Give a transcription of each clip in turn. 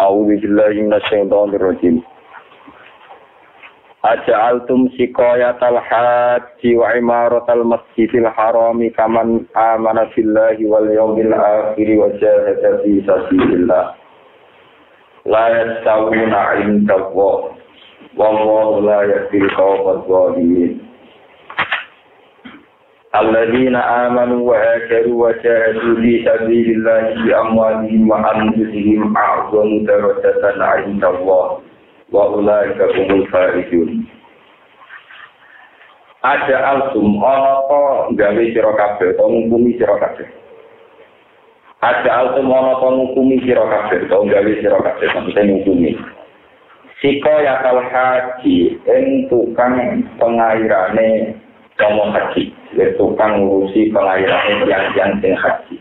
A'udzu billahi minasyaitonir rajim. Aja'altum siqayatal haji wa imaratal masjidil harami kaman amana billahi wal yawmil akhir wa jahada fi sabilillah. La yastawuna 'indallah. Wallahu la yahdil qawmal zalimin. Alladzina amanu wa hajaru wa jahadu fi sabilillahi bi amwalihim wa anfusihim a'zamu darajatan 'inda Allah wa ulaika humul faizun. Ada alsum ana to gawe sira kabeh to ngukumi sira kabeh. Ada alsum ana to ngukumi sira kabeh to gawe sira kabeh sampe ngukumi. Sika yakal haji ing tukang pengairane kamu haji, tukang ngurusi pengairan yang sing haji.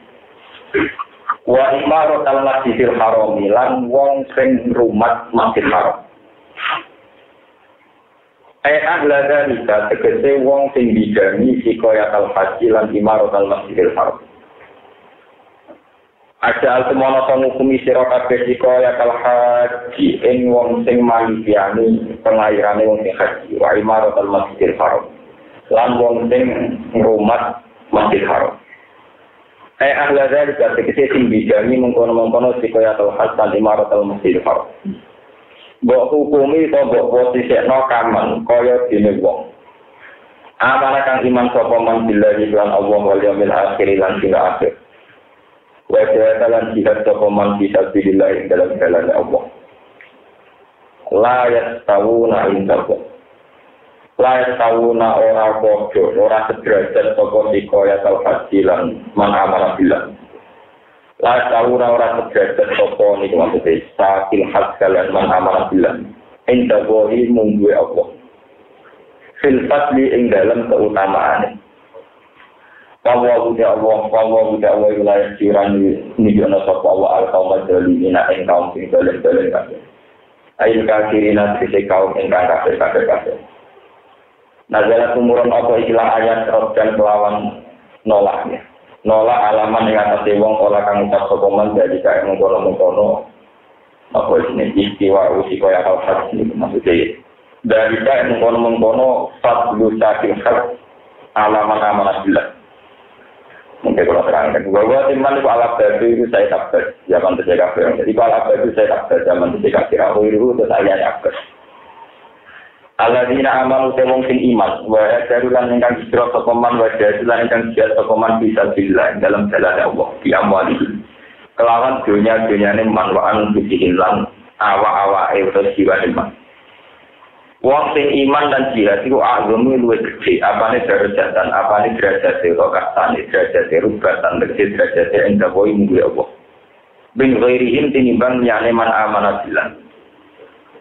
Wa imaratal masjidil haram lan wong sing rumat masjid haram. Ahla dalika tegese wong sing bidani sikoyatal haji lan imaratal masjidil haram. Ada semono ngukumi sira kabeh sikoyatal haji ing wong sing malikiani pengairane wong sing haji wa imaratal masjidil haram. Lan wong sing ngrumat masjid haram. Ahla dzalika tegese sing bidani mengkono-mengkono sikoyatul hajj lan imaratul masjid haram. Mbok hukumi to mbok posisekno kaman kaya dene wong. Amana kang iman sapa man billahi lan Allah wal yaumil akhir lan dina akhir. Wa ta'ala jihad sapa man fi sabilillah dalam jalan Allah. La yastawuna indallah. Lain tahuna ora bodoh, ora sederajat toko sikoya haji lan man amana bilang. Lain tahuna ora sederajat toko ni maksudnya sakil haji lan man amana bilang. Indah bohi munggu Allah. Filfadli ing dalam keutamaan. Wallahu Allah wilayah jiran nijono sapa wa al-qaumad dalimina ing kaum sing dalem-dalem kabeh. Ail kafirina sing kaum ingkang kabeh. Nazala tumurun apa ikilah ayat dan kelawan nolaknya. Nolak alaman yang atas wong olah kang ucap sokoman jadi kaya mengkono-mengkono apa ini istiwa usiko yang kalfat ini maksudnya dari kaya mengkono-mengkono fadlu syakil hak alaman-amanah bilang. Mungkin kalau terangkan bahwa timan itu alat baru itu saya takbir zaman terjaga kafir. Jadi kalau alat baru saya takbir zaman terjaga kafir itu saya takbir. Alladzina amanu wong sing iman wa darulan ingkang hijrah sapa man wa darulan ingkang jihad sapa man bisa billah dalam jalan Allah di amwali kelawan dunya-dunyane man wa anfusihim lan awak-awake utawa jiwane man. Wong sing iman dan jihad iku agama luwih gedhe apane darajatan apane derajate kok kastane derajate rubatan derajate ing dawuh munggu Allah. Bin ghairihim tinimbang yane man amana billah.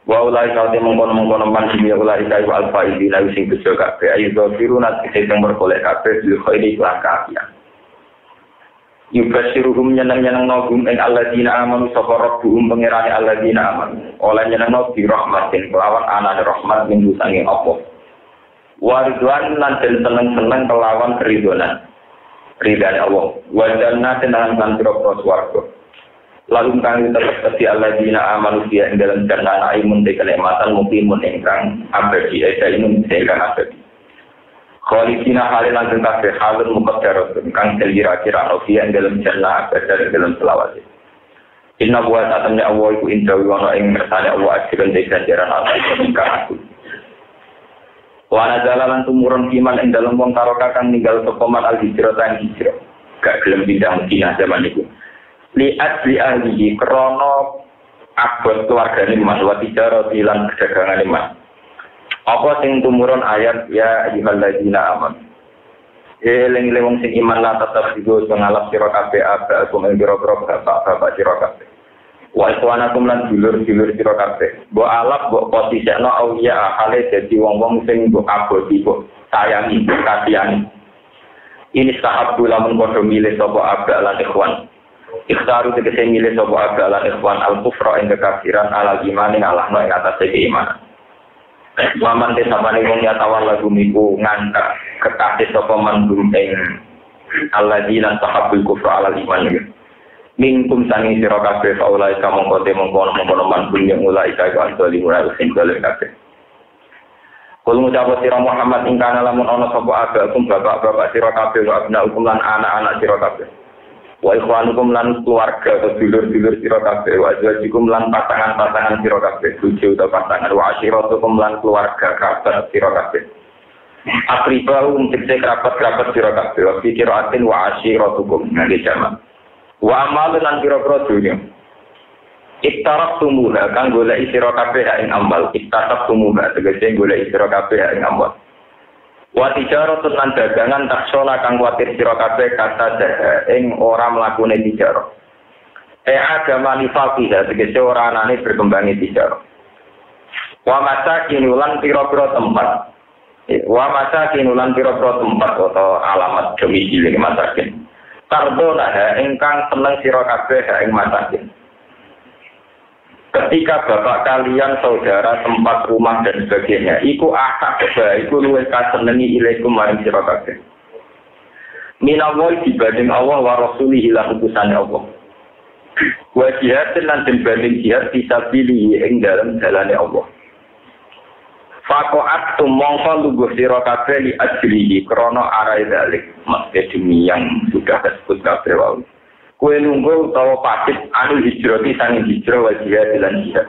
Wa ulai kau mengkono-mengkono man dunia ulai kau alfaidi lalu sing bejo kabeh ayu dofiru nanti sing berkolek kabeh bil khairi lan kaafian. Yubashiruhum nyeneng-nyeneng nogum ing alladzina amanu sapa rabbuhum pangerane alladzina amanu. Oleh nyeneng bi rahmatin kelawan anane rahmat minggu sange apa. Wa ridwan lan seneng-seneng kelawan keridhonan. Ridane Allah. Wa jannatin lan pira-pira swarga. Lalu kami tetap di alladzina amanu dia ing dalam jannah aimun de kenikmatan mukimun ingkang abadi aimun ingkang abadi. Khalidina halilan kabeh halun muqaddarat kang kira-kira dia ing dalam jannah abadi dalam selawat. Inna wa ta'ala Allah iku inda wa ing ngersane Allah ajran de ganjaran Allah ingkang aku. Wa nazalan tumurun iman ing dalam wong taroka kang ninggal sapa man al-hijrah tan hijrah. Gak gelem pindah Madinah zaman iku. Lihat li ahlihi krono abot keluargane mas wa tijarah lan kedagangane mas. Apa sing tumurun ayat ya ayyuhalladzina amanu. Eling-eling wong sing iman la tetep digo ngalap sira kabeh aba kum ing pira-pira bapak sira kabeh. Wa ikhwanakum lan dulur-dulur sira kabeh. Mbok alap mbok posisekno auliya hale dadi wong-wong sing mbok aboti mbok sayangi kasihani. Ini sahabu lamun padha milih sapa aba lan ikhwan. Ikhtaru tegese milih sapa abda lan ikhwan al-kufra ing kekafiran alal iman ing Allah ing atase keimanan. Waman te sapane wong ya tawal lagu miku nganta kekasih sapa man ing alladzina tahabbul kufra alal iman. Minkum sangi sira kabeh faulai kamu kote mengkono manpun yang mulai kaya ansoli mulai sing dalem kabeh. Kul ngucap sira Muhammad ing kana lamun ana sapa agakum bapak-bapak sira kabeh wa abnaukum lan anak-anak sira kabeh. Wa ikhwanukum lan keluarga atau dulur-dulur sira kabeh wa azwajukum lan pasangan-pasangan sira kabeh bojo utawa pasangan wa asyiratukum lan keluarga kerabat sira kabeh. Akribau tegese kerabat-kerabat sira kabeh wa fikiratin wa asyiratukum ngene jamak. Wa amal lan pira-pira dunya. Iktaraf tumuha kang golek sira kabeh ing amal. Iktaraf tumuha tegese golek sira kabeh ing amal. Wa tijaratun lan dagangan taksona kang kuwatir sira kabeh kata ing ora mlakune tijarah. Agama nifaqih tegese ora anane berkembange tijarah. Wa masakin lan pira-pira tempat. Wa masakin lan pira-pira tempat atau alamat domisili masakin. Tardona ingkang seneng sira kabeh ing masakin. Ketika bapak kalian, saudara, tempat rumah dan sebagainya, iku akak iku luwih kasenengi ilaikum maring sira kabeh. Minallah dibanding Allah wa rasulihi lan utusane Allah. Wa jihad lan dibanding jihad fisabilihi ing dalem dalane Allah. Fakoat tumongko luguh sira kabeh li ajlihi krana arai dalik mesti demi yang sudah disebut kabeh wae. Kowe nunggu utawa pasif anu hijrati sang hijrah wa jihad lan jihad.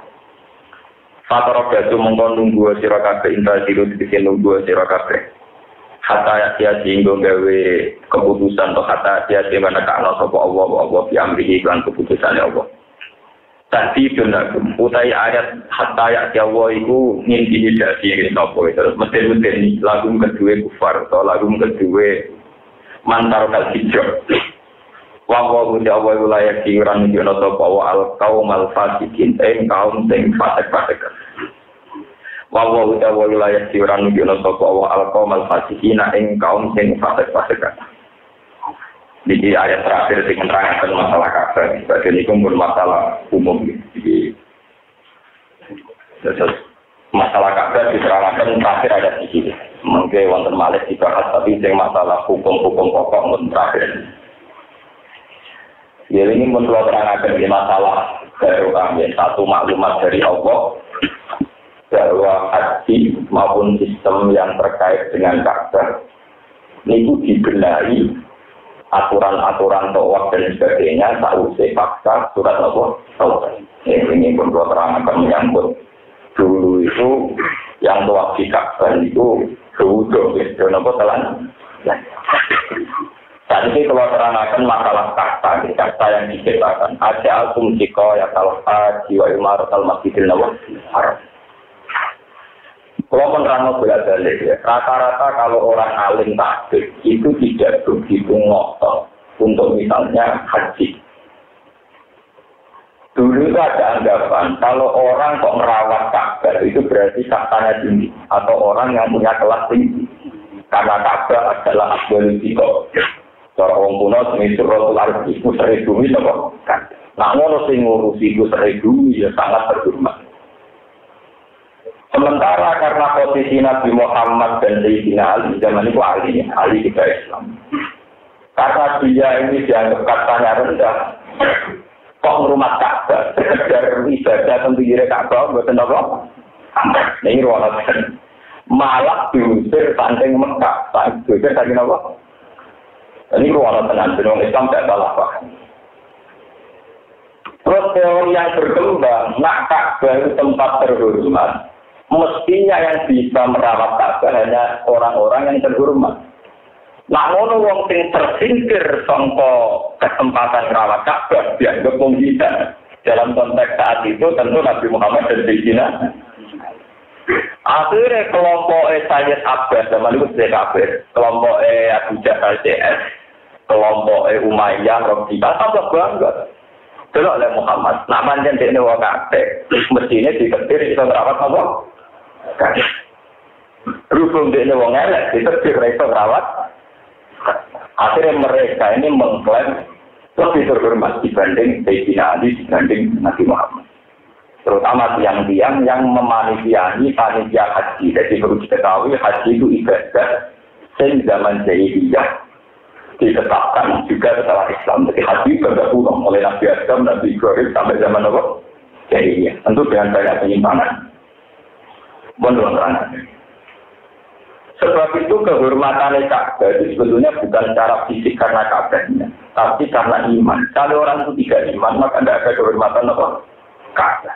Fatara batu mongko nunggu sira kabeh intrasiru dikene nunggu sira kabeh. Hatta ya singgo gawe keputusan atau hatta ya mana kana sapa Allah piamrihi lan keputusane Allah. Tadi benar, utai ayat hatta ya Allah itu intimidasi nopo terus mesti lagu kedua kufar atau lagu kedua mantar kal hijrah. Wa Allah wilayah kiran jono sapa al kaum al fasikin kaum sing fasik-fasik. Wa Allah wilayah kiran jono sapa al kaum al fasikin kaum sing fasik-fasik. Di ayat terakhir yang menerangkan masalah kafir, bagian itu masalah umum. Jadi masalah kafir diterangkan terakhir ayat di sini. Mungkin wonten malih dibahas, tapi yang masalah hukum-hukum pokok pun terakhir. Jadi ini menurut terangkan di masalah baru kami satu maklumat dari Allah bahwa haji maupun sistem yang terkait dengan kafir itu dibenahi. Aturan-aturan tawaf dan sebagainya sausai paksa surat Allah tawaf. Ini pun terangkan menyambut dulu itu yang tawaf di Ka'bah itu dulu itu nopo telan. Saat ini kalau terangkan masalah kasta yang diciptakan ada altum jika ya salah jiwa imarat al-masjidil haram. Kalau menerangkan bolak-balik ya, rata-rata kalau orang alim takbir itu tidak begitu ngotot untuk misalnya haji. Dulu itu ada anggapan kalau orang kok merawat Ka'bah itu berarti kaktanya tinggi atau orang yang punya kelas tinggi. Karena Ka'bah adalah asbal istiqo. Cara orang kuno semisal Rasul Arbi musari bumi sama kan. Nah ngono sing ngurusi musari bumi ya sangat terhormat. Sementara karena posisi Nabi Muhammad dan Sayyidina Ali zaman itu Ali juga Islam. Karena dia ini dianggap katanya rendah, kok rumah Ka'bah, sekedar ibadah sendiri Ka'bah, buatan apa? Ini ruangan malah diusir saking Mekah, diusir saking apa? Ini ruangan tenan, benung Islam tidak salah paham. Terus teori yang berkembang, nak Ka'bah itu tempat terhormat. Mestinya yang bisa merawat Ka'bah hanya orang-orang yang terhormat. Nah, ngono wong sing tersingkir sangka kesempatan merawat Ka'bah dianggap mungkin. Dalam konteks saat itu tentu Nabi Muhammad dan Sayyidina. Akhirnya kelompok Sayyid Abbas zaman itu sudah kafir, kelompok Abu Jahal CS, kelompok Umayyah Rabi'ah tambah bangga. Delok oleh Muhammad, nak manjen dekne wong kafir, mestine diketir iso merawat apa? Rupung dia wong elek, itu direktur rawat. Akhirnya mereka ini mengklaim lebih terhormat dibanding Sayyidina Ali, dibanding Nabi Muhammad. Terutama tiang-tiang yang memanitiani panitia haji. Jadi perlu diketahui haji itu ibadah. Sehingga zaman jahiliyah ditetapkan juga setelah Islam. Jadi haji berulang oleh Nabi Adam, Nabi Ibrahim sampai zaman apa? Jahiliyah. Tentu dengan banyak penyimpangan. Menurut sebab itu kehormatan Ka'bah itu sebetulnya bukan secara fisik karena Ka'bahnya, tapi karena iman. Kalau orang itu tidak iman, maka tidak ada kehormatan apa? Ka'bah.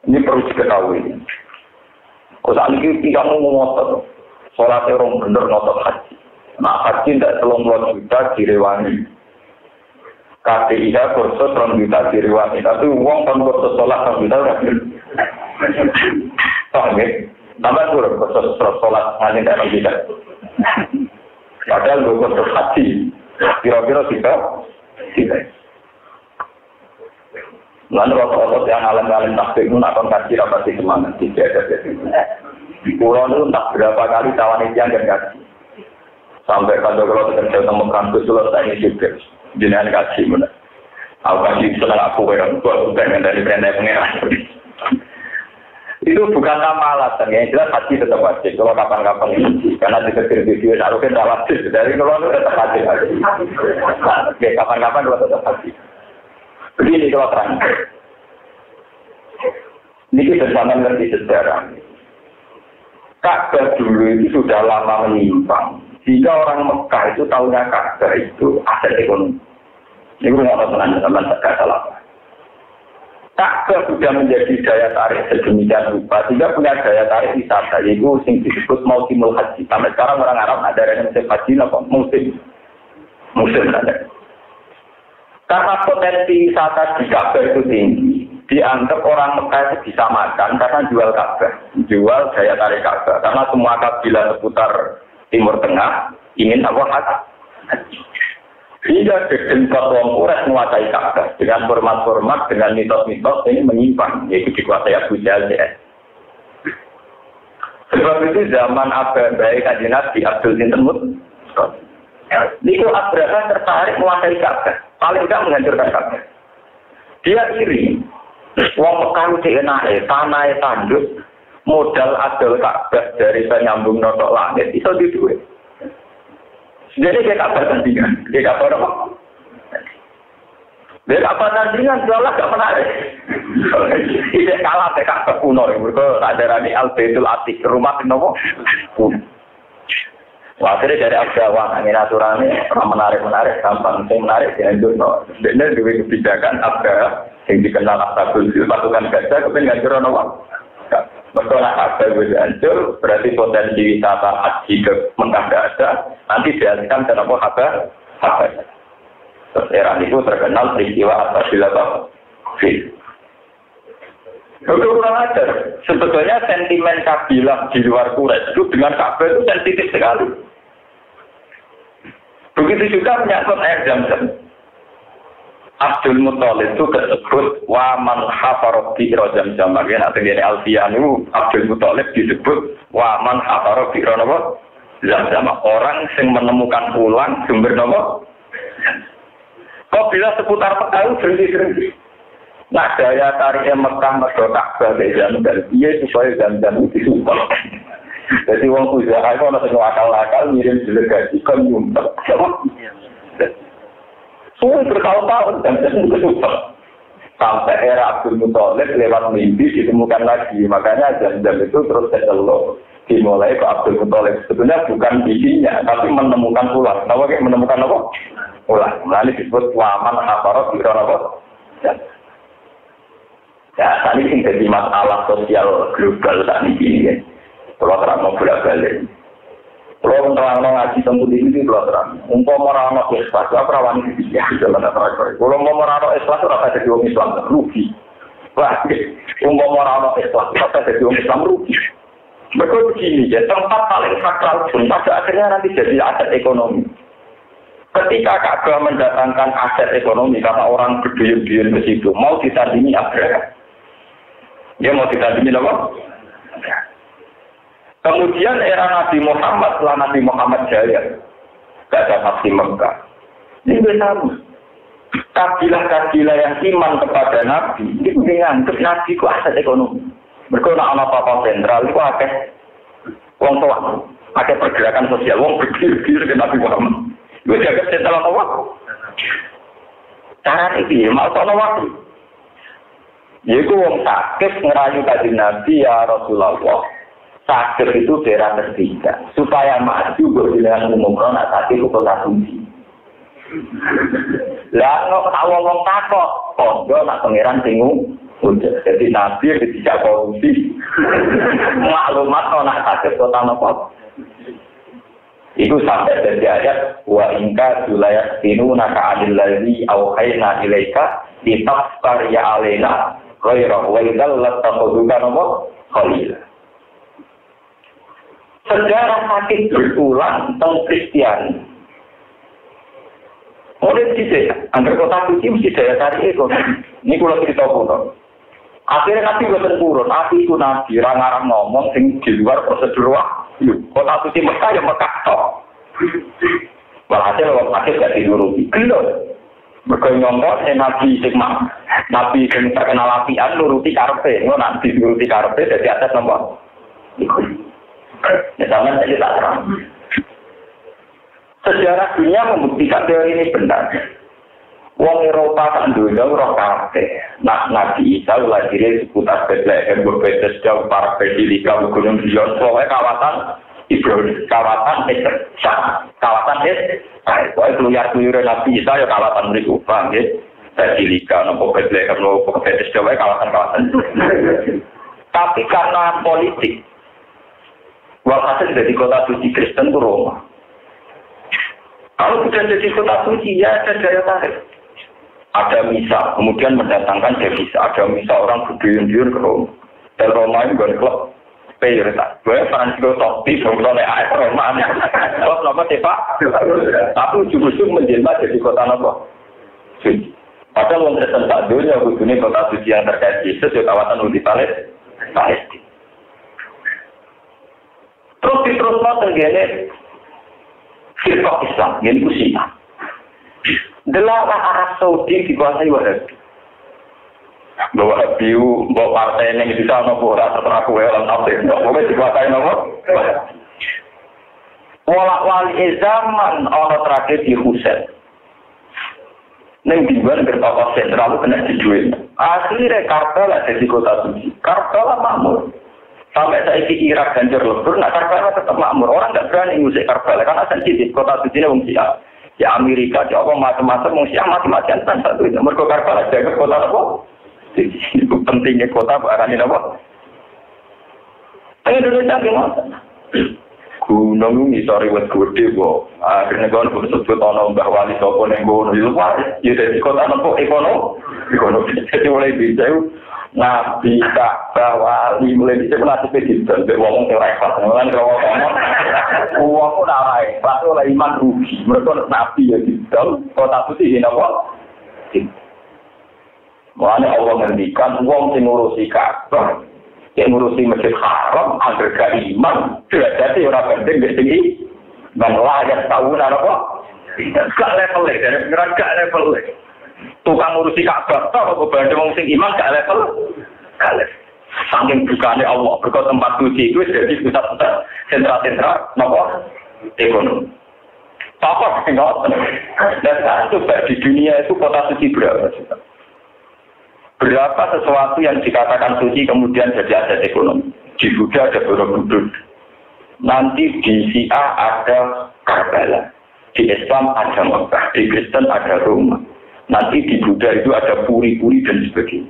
Ini perlu diketahui. Kalau saat ini tidak mau ngotot, sholat orang benar ngotot haji. Nah haji tidak 30 juta direwangi. KPIH kursus 2 juta direwangi. Tapi uang kan kursus sholat 2 juta berhasil. Tahu nggak? Tambah kurang kursus sholat hanya tidak tidak. Padahal kursus haji kira-kira tidak. Lalu rokok yang alam-alam takbir itu akan kaji rapati semangat tidak ada. Pulau itu tak berapa kali tawan itu yang kaji. Sampai kalau terjadi temu kampus selesai ini juga jenengan kaji mana. Aku kaji setelah aku yang buat pengen dari brand pengeran. Itu bukan nama alasan ya, jelas haji tetap wajib. Kalau kapan-kapan ini, karena dikasih video, harusnya tidak wajib. Dari kalau itu tetap wajib. Oke, kapan-kapan kalau tetap wajib. Begini kalau terang. Ini bersama ngerti sejarah. Ka'bah dulu itu sudah lama menyimpang. Jika orang Mekah itu tahunya Ka'bah itu aset ekonomi. Ini nggak tahu teman-teman tidak salah. Ka'bah sudah menjadi daya tarik sedemikian rupa, sehingga punya daya tarik wisata, yaitu yang disebut mausimul haji. Sampai sekarang orang Arab ada yang musim haji, apa? Musim ada. Karena potensi wisata di Ka'bah itu tinggi, dianggap orang Mekah itu bisa makan karena jual Ka'bah, jual daya tarik Ka'bah. Karena semua kabilah seputar Timur Tengah ingin apa haji. Hingga kedempat orang Quraisy menguasai Ka'bah dengan format-format, dengan mitos-mitos ini menyimpang, yaitu dikuasai Abu Jahal. Sebab itu zaman Abu Baik Kanjeng Nabi Abdul Sinten Niku Abraha tertarik menguasai Ka'bah, paling tidak menghancurkan Ka'bah. Dia iri, wong Mekah itu enake, tanah tanduk, modal adol Ka'bah dari penyambung notok langit itu di duit. Jadi dia kabar tandingan, dia kabar apa? Dia kabar tandingan, seolah gak menarik. Dia kalah dekat ke kuno, mereka tak ada rani Al-Baitul Atiq, rumah kenapa? Wah, akhirnya dari Abdawan, angin aturannya, menarik, gampang, yang menarik, dihancur. Dia juga kebijakan Abda, yang dikenal Ashabul Fil, pasukan gajah, kemudian ngancur nama. Betul lah, Abda bisa hancur, berarti potensi wisata haji ke Mekah tidak ada, nanti dihasilkan kenapa Abda. Terus era itu terkenal peristiwa Ashabul Fil. Itu kurang ajar. Sebetulnya sentimen kabilah di luar Quraisy itu dengan Ka'bah itu sensitif sekali. Begitu juga menyangkut air Zam-Zam. Abdul Muthalib itu disebut wa man hafara bi Zam-Zam. Nanti dari Alfian itu Abdul Muthalib disebut wa man hafara bi Zam-Zam. Orang yang menemukan ulang sumber nama. Kok bila seputar Mekah itu berhenti-berhenti. Nah, daya tariknya Mekah mergo Ka'bah dan dia supaya Zam-Zam itu disumpel. Jadi wong usaha itu ana sing akal-akal ngirim delegasi ke nyumpel. Semua bertahun-tahun Zam-Zam itu disumpel. Sampai era Abdul Muthalib lewat mimpi ditemukan lagi. Makanya Zam-Zam itu terus tercelok. Dimulai ke Abdul Muthalib. Sebetulnya bukan bikinnya, tapi menemukan ulang. Tahu kayak menemukan apa? Ulang. Lalu disebut waman aparat kira apa? Ya, tadi sing jadi masalah sosial global saat ini ya. Kalau terang mau bolak-balik. Kalau terang ngaji tentang ini kalau terang. Umpama orang mau ikhlas, apa rawan ini ya dalam terakhir. Kalau mau orang ikhlas, apa jadi orang Islam rugi. Wah, umpama orang ikhlas, apa jadi orang Islam rugi. Mereka begini ya, tempat paling sakral pun pada akhirnya nanti jadi aset ekonomi. Ketika Ka'bah mendatangkan aset ekonomi karena orang berduyun-duyun ke situ, mau ditandingi apa? Dia mau ditandingi apa? Kemudian era Nabi Muhammad, setelah Nabi Muhammad jaya, tidak ada Nabi Mekah. Ini benar. Kabilah-kabilah yang iman kepada Nabi, itu menganggap Nabi itu aset ekonomi. Mereka nak apa-apa sentral, itu akeh wong tua, akeh pergerakan sosial, wong bergir-gir ke Nabi Muhammad. Gue jaga sentral apa? Cara ini mau tahu waktu. Yaitu wong sakit ngerayu Kanjeng Nabi ya Rasulullah. Sakit itu daerah ketiga supaya maju berjalan umum nak sakit itu kota suci. Lah kok awong takok, kondo nak pangeran bingung. Jadi Nabi tidak korupsi. Maklumat nak sakit kota nopo. Itu sampai dari ayat wa ingka julayat tinu naka adillahi awhayna ilaika ditafkar ya alena ghairah wa idal latakoduka nomor khalil. Sejarah sakit berulang tentang Kristiani. Oleh sisi, angker kota suci mesti daya tarik itu. Ini kalau cerita pun. Akhirnya Nabi bukan turun, Nabi itu Nabi orang-orang ngomong yang di luar prosedur wahyu. Kota suci Mekah yang Mekah tok. Walhasil orang sakit gak dinuruti. Gila. Mereka ngomong Nabi Sigma, Nabi yang terkenal apian nuruti karpe. Nabi nuruti karpe dari atas nomor. Ya zaman saya tak terang. Sejarah dunia membuktikan teori ini benar. Wong Eropa kan dunia roh kafe. Nah, Nabi Isa lahirnya seputar Bethlehem, Bethesda, jauh para Basilika, Gunung Zion, soalnya kawasan Ibrahim, kawasan kawasan pokoknya keluyar-keluyur Nabi Isa ya kawasan mereka, Basilika, nopo Bethlehem, nopo Bethesda, kawasan-kawasan. Tapi karena politik, walhasil dari kota suci Kristen itu Roma. Kalau sudah jadi kota suci, ya ada daya tarik. Ada misa, kemudian mendatangkan devisa. Ada misa orang berduyun-duyun ke Roma. Dan Roma itu bukan klub prioritas. Gue Francisco Totti, oleh AS Roma. Klub apa sih Pak? Tapi ujung-ujung menjelma jadi kota apa? Suci. Padahal orang Kristen tak dunia, khususnya kota suci yang terkait Yesus, di kawasan Udi Palestina. Terus diteruskan tergene firqah Islam, ini Syiah. Delalah Arab Saudi dikuasai Wahabi. Wahabi, bawa partai yang di sana pura setelah kue orang tafsir, boleh dikuasai nomor. Wali zaman orang terakhir di Husain. Neng dibuat bertapa sentral kena dijual. Akhirnya Karbala jadi kota suci. Karbala makmur. Sampai saya Irak hancur lebur, nah Karbala tetap makmur. Orang tidak berani ngusik Karbala karena sensitif. Kota suci ini wong Syiah. Ya Amerika, ya apa macam-macam wong Syiah mati-matian kan satu itu. Mergo Karbala jaga kota apa? Itu pentingnya kota barani apa? Indonesia gimana? Gunung ini sorry buat gede kok. Akhirnya kan sebut ono Mbah Wali sapa ning kono itu ya dari kota apa ekonomi. Jadi mulai bisa Nabi Ka'bah Wali mulai bisa nasib didan mbek wong sing ora ikhlas. Lan kalau ngomong wong ora ikhlas oleh iman rugi. Mergo Nabi ya didan kota putih napa? Mulane Allah ngendikan wong sing ngurusi Ka'bah yang ngurusi Masjid Haram, agar gak iman, jadi orang penting di sini, dan layak tahu apa? Gak level dari pengiran gak level. Tukang ngurusi Ka'bah, tahu kebanyakan orang sing iman gak level, gak level. Saking bukannya Allah, berkat tempat suci itu jadi pusat-pusat sentra-sentra, apa? Ekonomi. Apa enggak? Dan sekarang coba di dunia itu kota suci berapa? Berapa sesuatu yang dikatakan suci kemudian jadi aset ekonomi. Di Buddha ada Borobudur. Nanti di Syiah ada Karbala. Di Islam ada Mekah. Di Kristen ada Roma. Nanti di Buddha itu ada puri-puri dan sebagainya.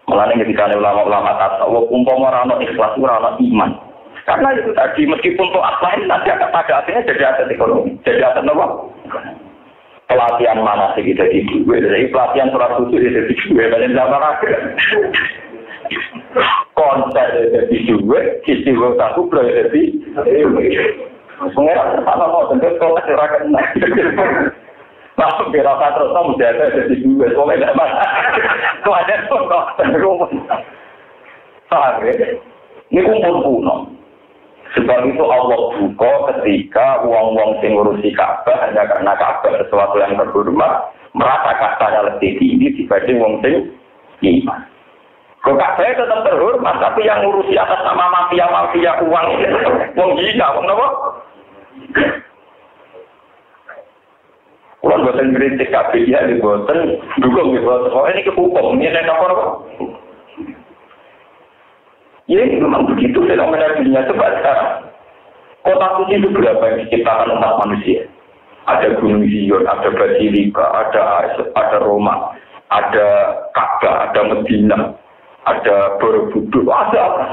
Mulanya ketika ulama-ulama tasawuf, umpama orang ikhlas, orang iman. Karena itu tadi, meskipun to'at lain, nanti akan pada akhirnya jadi aset ekonomi. Jadi aset apa? Pelatihan mana sih kita di gue, dari pelatihan surat suci dari gue, banyak zaman akhir. Konser dari gue, istiwa aku belajar dari pengerak sama mau tentu sekolah serakan. Masuk ke rasa terus kamu jaga dari gue, soalnya zaman. Itu ada kok terus. Paham ya? Ini kumpul kuno. Sebab itu Allah buka ketika uang-uang sing ngurusi Ka'bah hanya karena Ka'bah sesuatu yang terhormat, merasa kastanya lebih tinggi dibanding wong sing iman. Kok Ka'bah tetap terhormat, tapi yang ngurusi atas nama mafia-mafia uang itu wong gila, wong apa? Kalau buatan kritik kabeh ya di buatan dukung di buatan. Oh ini kehukum, ini ada apa? Ya memang begitu fenomena dunia coba sekarang. Kota suci itu berapa yang diciptakan umat manusia? Ada Gunung Zion, ada Basilika, ada Roma, ada Ka'bah, ada Medina, ada Borobudur, ada apa?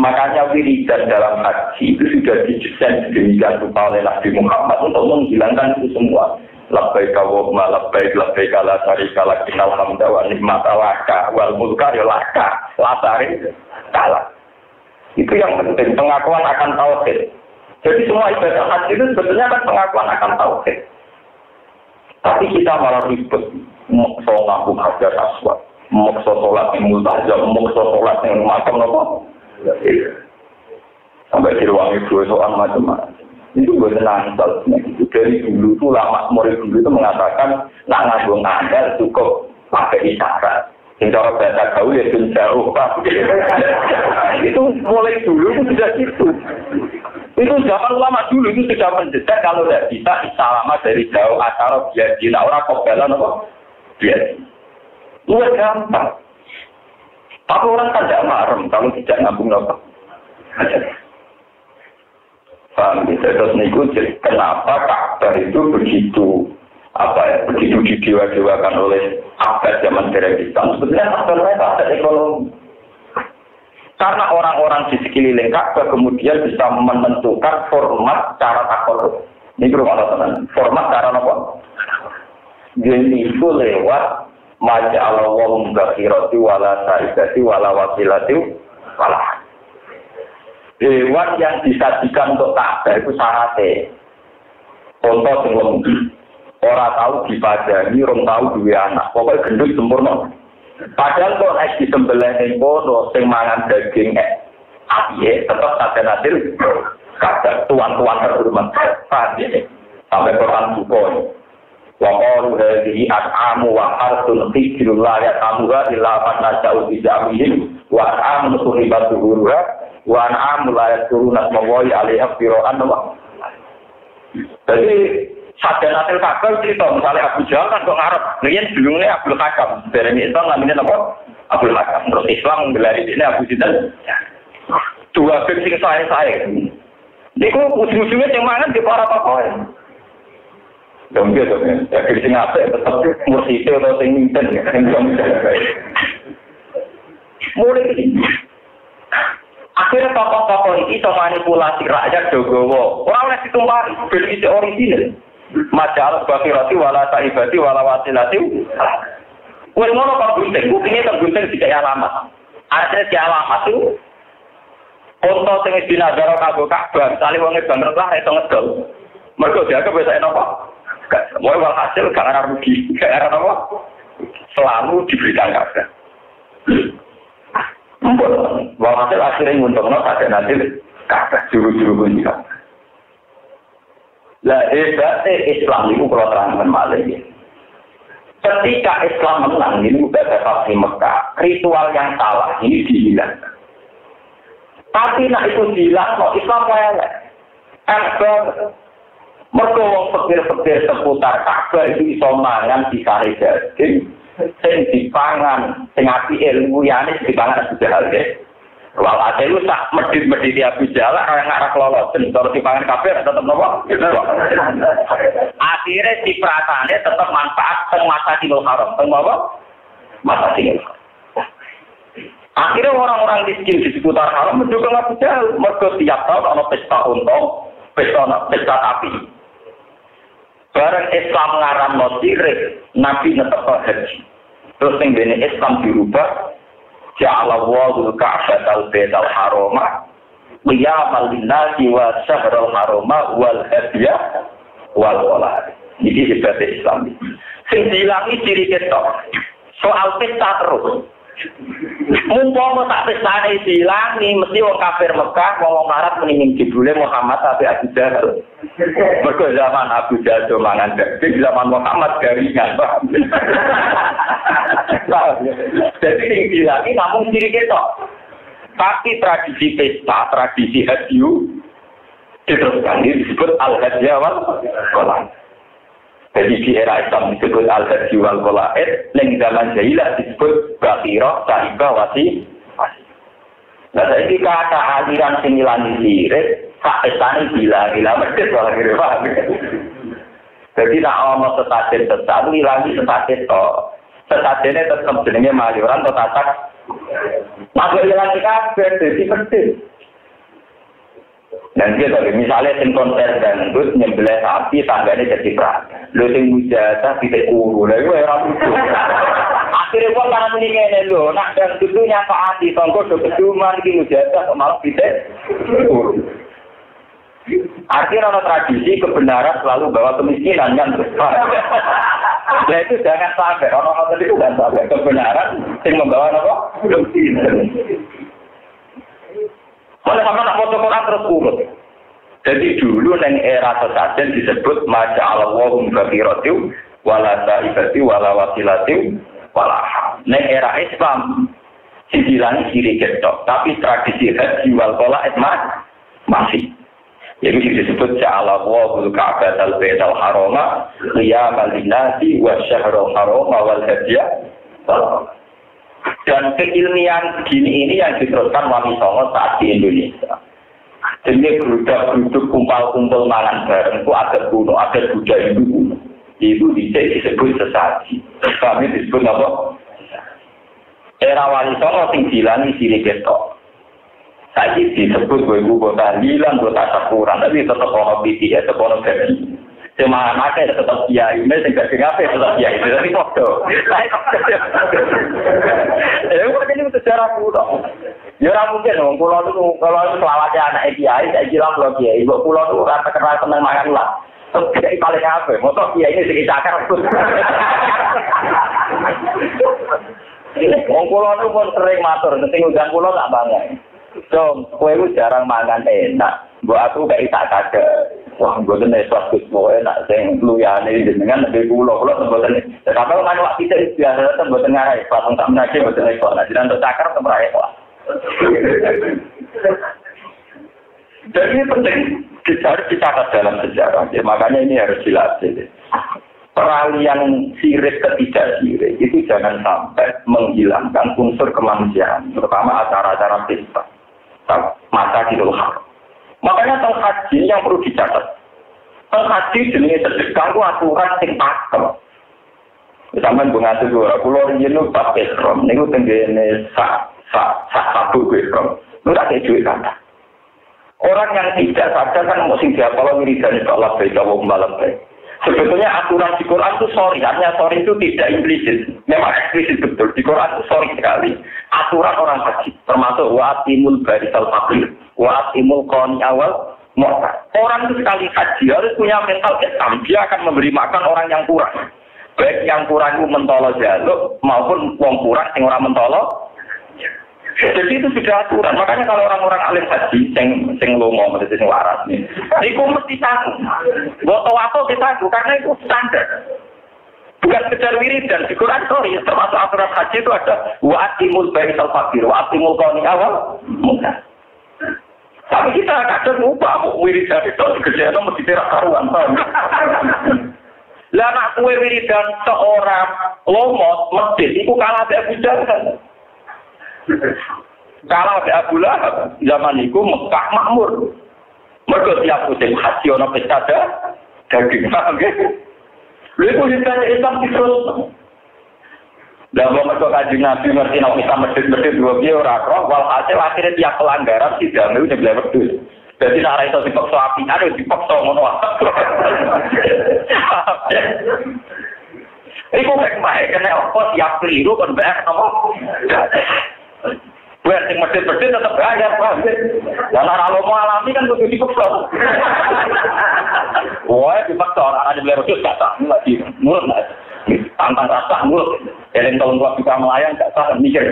Makanya wiridan dalam haji itu sudah didesain sedemikian rupa oleh Nabi Muhammad untuk menghilangkan itu semua. Labbaik Allahumma labbaik labbaik la syarika lak innal hamda wa ni'mata laka wal mulka ya laka la syarika lak. Itu yang penting, pengakuan akan tauhid. Jadi semua ibadah haji itu sebetulnya kan pengakuan akan tauhid. Tapi kita malah ribet, maksa ngaku hajar aswad, maksa sholat yang multazam, maksa sholat yang macam apa? Sampai di ruang ibu soal macam-macam. Itu gue senang, itu dari dulu itu lama murid dulu itu mengatakan nak nganggo ngandel cukup pakai isyarat. Yang cara bahasa gaul ya jauh. Itu mulai dulu itu sudah gitu. Itu zaman lama dulu itu sudah mendesak kalau tidak bisa isyarat dari jauh asal biasa. Nah orang kopelan apa? Biasa. Luar gampang. Tapi orang kan tidak marem kalau tidak ngambung apa. Paham gitu, terus niku kenapa Ka'bah itu begitu didewa-dewakan oleh abad zaman Islam. Sebenarnya mereka ada ekonomi. Karena orang-orang di sekeliling Ka'bah kemudian bisa menentukan format cara takor. Ini bermakna format cara apa? Jadi itu lewat maja'allahu bakhirati wala sa'idati wala wasilati wala. Hewan yang disajikan untuk Ka'bah itu syaratnya. Contoh sebelum orang tahu dipadani, orang tahu dua anak. Pokoknya gendut sempurna. Padahal kalau naik di sembelah yang kono, yang mangan daging api, tetap ada hasil Ka'bah tuan-tuan terhormat. Sampai Quran Bukon. Waqalu hadhihi an'amu wa harsun hijrun la ya'tamuha illa man nasha'u bi jamihim wa an'amu suhibatu huruha wa an'amu la yasuruna mawai alaiha fira'an wa. Jadi sadar hasil Ka'bah cerita misalnya Abu Jahal kan kok ngarep riyen dulungnya Abdul Hakam dereng Islam namanya apa Abdul Hakam terus Islam menggelari ini Abu Jahal dua sing saya niku ujung-ujungnya yang mangan di para tokoh. Dong gitu ya sing apik tetep mursyid atau sing minten sing mulai akhirnya tokoh-tokoh ini bisa manipulasi rakyat Jogowo. Orang oleh ditumpari, berisi orisinil. Majalah bakhirati wala ta'ibati wala wasilati. Wih, ngono Pak Gunting. Buktinya Pak Gunting tidak alamat. Ada di alamat itu. Untuk yang dinagara kagok Ka'bah, misalnya wongnya banget lah, itu ngedol. Mereka jaga biasanya apa? Mau uang hasil, gak ada rugi. Gak ada apa? Selalu diberikan Ka'bah. Wong hasil akhirnya nguntungno ada nanti Ka'bah juru-juru kunci. Lah hebatnya Islam itu kalau terangkan malah ya. Ketika Islam menang ini udah dapat di Mekah, ritual yang salah ini dihilangkan. Tapi nak itu hilang, kok Islam kayak Ka'bah. Mergo wong fakir-fakir seputar Ka'bah itu iso mangan di sari daging. Sing dipangan, sing api ilmu yane dipangan Abu Jahal deh. Wal ate lu sak medhit-medhit Abu Jahal ora ngak lolos, terus dipangan kabeh tetep nopo? Akhire cipratane tetep manfaat teng Masjidil Haram. Teng apa? Masjidil Haram. Akhirnya orang-orang miskin di seputar Haram mendukung Abu Jahal. Mergo tiap tahun ana pesta untung, pesta api. Barang Islam ngaramno sirik, Nabi netepno haji. Terus yang bini Islam dirubah, Ja'alawahul Ka'batal Baital Harama, Qiyamal Linnasi wa Syahrul Harama wal Hadiyah wal Walad. Ini hebatnya Islam. Sing dihilangi ciri ketok. Soal pesta terus. Mumpung tak pestane dihilangi, mesti wong kafir Mekah ngomong Arab meningin jebule Muhammad sampai Abu Jahal. Mergo zaman Abu Jahal do mangan daging, zaman Muhammad garingan. Jadi sing dihilangi namun ciri ketok. Tapi tradisi pesta, tradisi haji Diteruskan ini disebut al-hadi wal qalaid. Jadi di era Islam disebut al-hadi wal qalaid, ning zaman jahiliyah disebut bakhirah, saibah, wasi. Nah, saiki kata aliran sing ngilani sirik, sak estane gila-gila medhit wae kira paham. Jadi nak ono setajen sesat ngilangi setajen to. Setajene tetep jenenge mayoran to tatak. Masuk ilang kabeh dadi medhit. Dan dia tadi misalnya sing konser dangdut nyembelih sapi tanggane jadi perang. Lho sing mujahada titik uru. Lha iku ora lucu. Akhire wong kan muni ngene lho, nak dangdut nyapaati tonggo do keduman iki mujahada kok malah titik uru. Artinya ada tradisi kebenaran selalu bawa kemiskinan kan. Nah itu jangan sampai orang-orang itu jangan sampai kebenaran yang membawa apa? Kemiskinan. Kalau sama nak foto Quran terus urut. Jadi dulu neng era sesajen disebut maja Allahum bakhiratiu wala saibati wala wasilatiu wala. Neng era Islam dibilang kiri ketok, tapi tradisi haji wal qalaid masih. Jadi disebut ja'alallahu al-ka'batal baital harama qiyamal linnasi wasyahral harama wal hadiyah. Dan keilmian begini ini yang diteruskan Wali Songo saat di Indonesia. Jadi grup-grup kumpul-kumpul mangan bareng itu ada kuno, ada budaya itu kuno. Itu disebut sesaji. Kami disebut apa? Era Wali Songo sing dilani sirik ketok. Tadi disebut gue kota hilang, kota sakuran, tapi tetap orang BTS, tetap orang gaji. Cuma anaknya tetap kiai, ini tinggal ngapain tetap kiai, tapi foto. Ya, ini sejarah kuno. Ya, mungkin dong, pulau itu kalau selawatnya anak kiai, saya bilang pulau kiai, pulau itu rasa kenal senang makan lah. Terus kiai paling apa? Motor kiai ini sedikit cakar. Wong pulau itu pun sering matur, nanti hujan pulau tak bangun. Dong, kowe ku jarang mangan enak. Mbok aku gak tak kagak. Wah, mboten esok Gus kowe enak sing luyane jenengan nek kula mboten. Tetapi kan wak tidak biasa mboten ngarai, pasang tak menake mboten esok. Nah, jenengan untuk cakar temrai kok. Jadi ini penting harus dicatat dalam sejarah. Ya, makanya ini harus dilatih. Peralihan sirik ke tidak sirik itu jangan sampai menghilangkan unsur kemanusiaan, terutama acara-acara pesta. Masa di luar. Makanya tentang haji yang perlu dicatat. Tentang haji jenis sedekah itu aturan sing pakem. Sampai mengatur dua pulau ini pas ekrom, ini tenggine sak sabu ekrom. Lu tak kejual kata. Orang yang tidak sadar kan mesti dia kalau wiridan Allah baik Allah malam baik. Sebetulnya aturan di Quran itu artinya sorry itu tidak implisit. Memang eksplisit betul. Di Quran itu sorry sekali. Aturan orang haji, termasuk wa'atimul barisal faqir, wa'atimul qani awal mu'tad. Orang itu sekali haji harus punya mental Islam. Dia akan memberi makan orang yang kurang. Baik yang kurang itu mentolo jaluk, maupun wong kurang yang orang mentolo. Jadi itu sudah aturan. Makanya kalau orang-orang alim haji sing lomo mesti sing waras nih. Iku mesti tahu. Foto kita tahu karena itu standar. Bukan sekedar wiridan. Di Quran sorry termasuk aturan haji itu ada wa'atimul barisal faqir wa'atimul qani awal mu'tad. Tapi kita kadang lupa wiridan itu kerjanya mesti tidak karuan. Lah nak kue wiridan seorang lomo masjid itu kalah dari budak. Kalau ada Abu Lahab zaman itu Mekah makmur. Mereka tiap musim haji ana pesta daging. Lalu kita Islam terus. Dan mereka kajian Nabi ngerti nak kita masjid-masjid dua dia orang roh. Walhasil akhirnya tiap pelanggaran tidak mau nyebelih wedus. Jadi nak rasa dipaksa api, ada dipaksa ngono. Iku baik kena apa tiap keliru kan bayar nama. Buat yang masjid-masjid tetap bayar, Pak. Dan kalau mau alami kan kudu dipaksa. Wah, dipaksa orang ada beli rojus gak sah lagi. Mulut lah. Tantang rasa mulut. Yang tahun tua juga melayang gak sah mikir.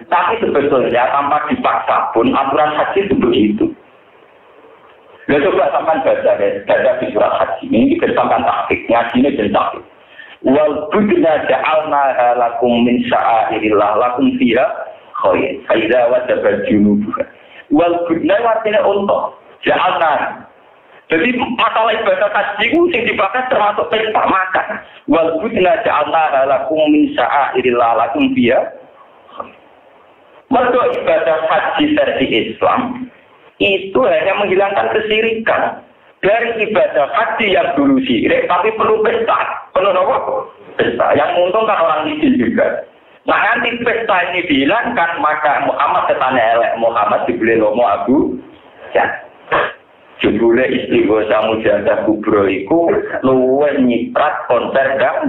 Tapi sebetulnya tanpa dipaksa pun aturan haji itu begitu. Dia coba sampai baca di surat haji ini dikerjakan taktik, ngaji ini dan taktik. Wal budna ja'alna lakum min sya'airillah lakum fiha khair. Faidza wajaba junubuha. Wal budna artinya untuk ja'alna. Jadi masalah ibadah haji itu yang dibahas termasuk pesta makan. Wal budna ja'alna lakum min sya'airillah lakum biya. Mergo ibadah haji versi Islam itu hanya menghilangkan kesirikan. Dari ibadah haji yang dulu syirik, tapi perlu pesta. Perlu apa? Pesta. Yang menguntungkan orang miskin juga. Nah nanti pesta ini dihilangkan, maka Muhammad ketanya elek. Muhammad dibeli lomo Abu ya. Jebule istri gosa mujadah kubro iku luwe nyiprat konser dan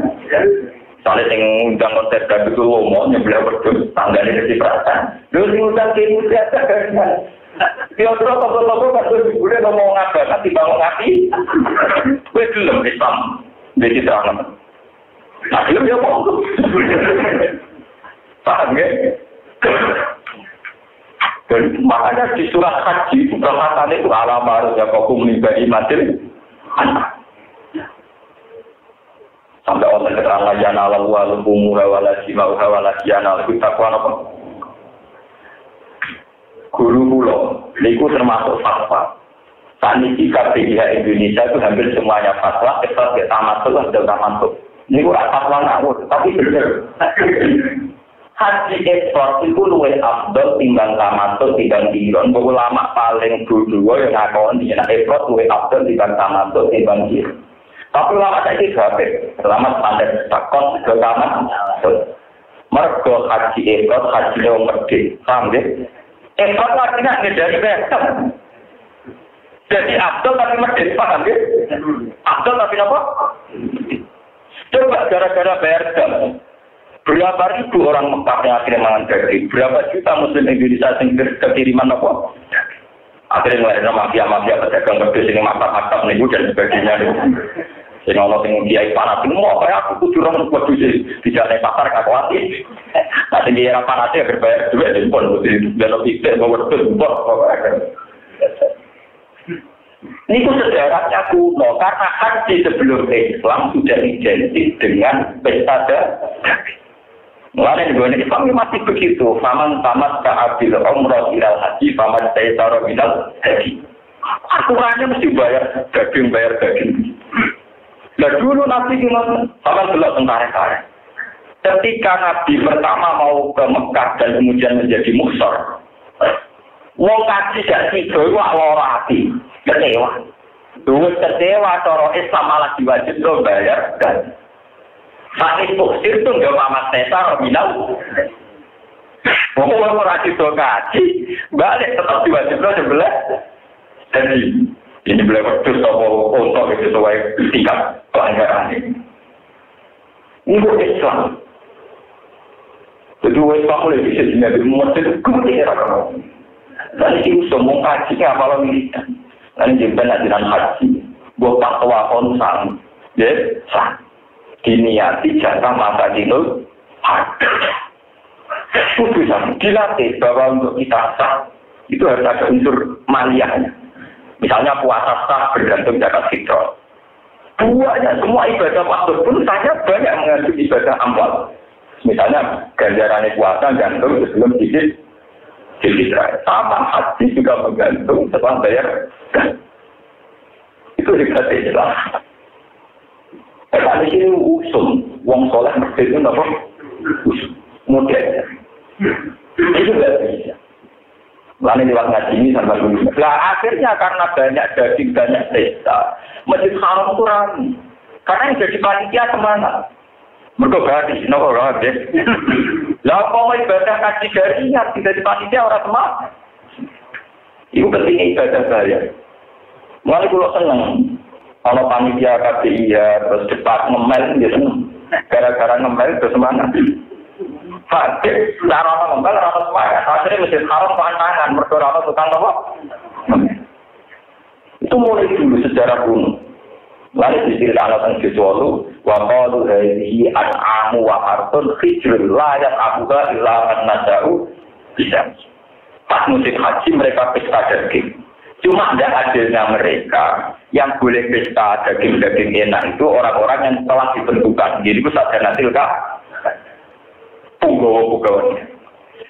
soalnya yang undang konser dan itu lomo nyebelah berdua tangganya kecipratan. Lalu diundang ke mujadah kan? Dia terus apa-apa kan boleh ngomong apa nanti bangun hati. Gue belum Islam jadi terang. Nah, dia mau. Paham ya? Dan makanya di surah haji perkataan itu alamar ya kau menibadi materi. Sampai Allah terang jana lalu alumu hawalasi mau hawalasi jana lalu takwa apa? Guru pulau, itu termasuk fatwa. Sanisi KPIH Indonesia itu hampir semuanya fatwa, kecuali tamatul dan tamatul. Ini kurang fatwa ngawur, tapi benar. Haji ekspor itu luwih afdal timbang tamatul, timbang iron. Ulama paling dulu yang ngakon di ekspor luwih afdal timbang tamatul, timbang iron. Tapi ulama saya itu habis, ulama standar takon ke tamatul. Mergo haji ekspor, haji yang gede, paham deh? Ekor artinya dari besar. Jadi Abdul tapi medit, paham ya? Abdul tapi apa? Coba gara-gara bayar dam. Berapa ribu orang Mekah yang akhirnya mangan daging? Berapa juta muslim Indonesia yang kekiriman apa? Akhirnya melahirkan mafia-mafia pedagang pedus yang maktab-maktab nih dan sebagainya. Sing ana sing kiai panas mau kaya aku kudu ora kudu di jalan pasar gak kuat. Nah sing kiai panas ya berbayar duit di pon di dalam pikir bahwa itu impor. Ini sejarahnya kuno karena haji sebelum Islam sudah identik dengan pesta daging. Mulai di Islam masih begitu. Faman tamat ka'abil umrah ilal haji, faman taysara ilal haji. Aturannya mesti bayar daging. Nah dulu Nabi gimana? Sama belok tentara-tentara. Ketika Nabi pertama mau ke Mekah dan kemudian menjadi muhsor, wong kaji gak tiga itu lara hati, kecewa. Dulu kecewa, cara Islam malah diwajibkan bayar dan saat itu itu nggak pamas tesar bilang, mau orang itu kaji, balik tetap diwajibkan sebelah. Jadi ini boleh berdua atau untuk itu sesuai tingkat pelanggaran ini. Ini Islam. Jadi Islam boleh bisa jadi masjid kemudian rakyat. Dan itu semua hajinya apalagi militer. Dan juga najiran haji. Buat tua konsang. Jadi sah. Diniati jatah masa dino haji. Putusan dilatih bahwa untuk kita sah itu harus ada unsur maliyahnya. Misalnya puasa sah bergantung zakat fitrah. Buahnya semua ibadah makhluk pun saja banyak mengandung ibadah amwal. Misalnya ganjarannya puasa gantung sebelum dikit fitrah. Sama haji juga menggantung setelah bayar. Itu juga Islam. Karena ini usum, wong soleh mesti itu apa? Usum, model. Itu tidak bisa. Lalu lewat ngaji ini sampai dulu. Nah akhirnya karena banyak daging, banyak pesta, Masjid Haram itu ramai. Karena yang jadi panitia kemana? Mereka gratis, no gratis. Lah mau ibadah kaji jariah, tidak di panitia orang semangat. Itu pentingnya ibadah saya. Mulai kalau senang, kalau panitia KPIH terus cepat ngemel, dia senang. Gara-gara ngemel itu semangat. Fakir, cara ngembal, cara semangat. Akhirnya Masjid Haram pantangan, mereka tukang apa? Itu mulai dulu sejarah kuno. Lalu diceritakan tentang Joshua, wa qalu hadhihi an'amu wa harthun hijrun la yaqabuha illa man nada'u bisa. Pas musim haji mereka pesta daging. Cuma ada adilnya mereka yang boleh pesta daging-daging enak itu orang-orang yang telah ditentukan. Jadi itu saja nanti punggawa-punggawanya.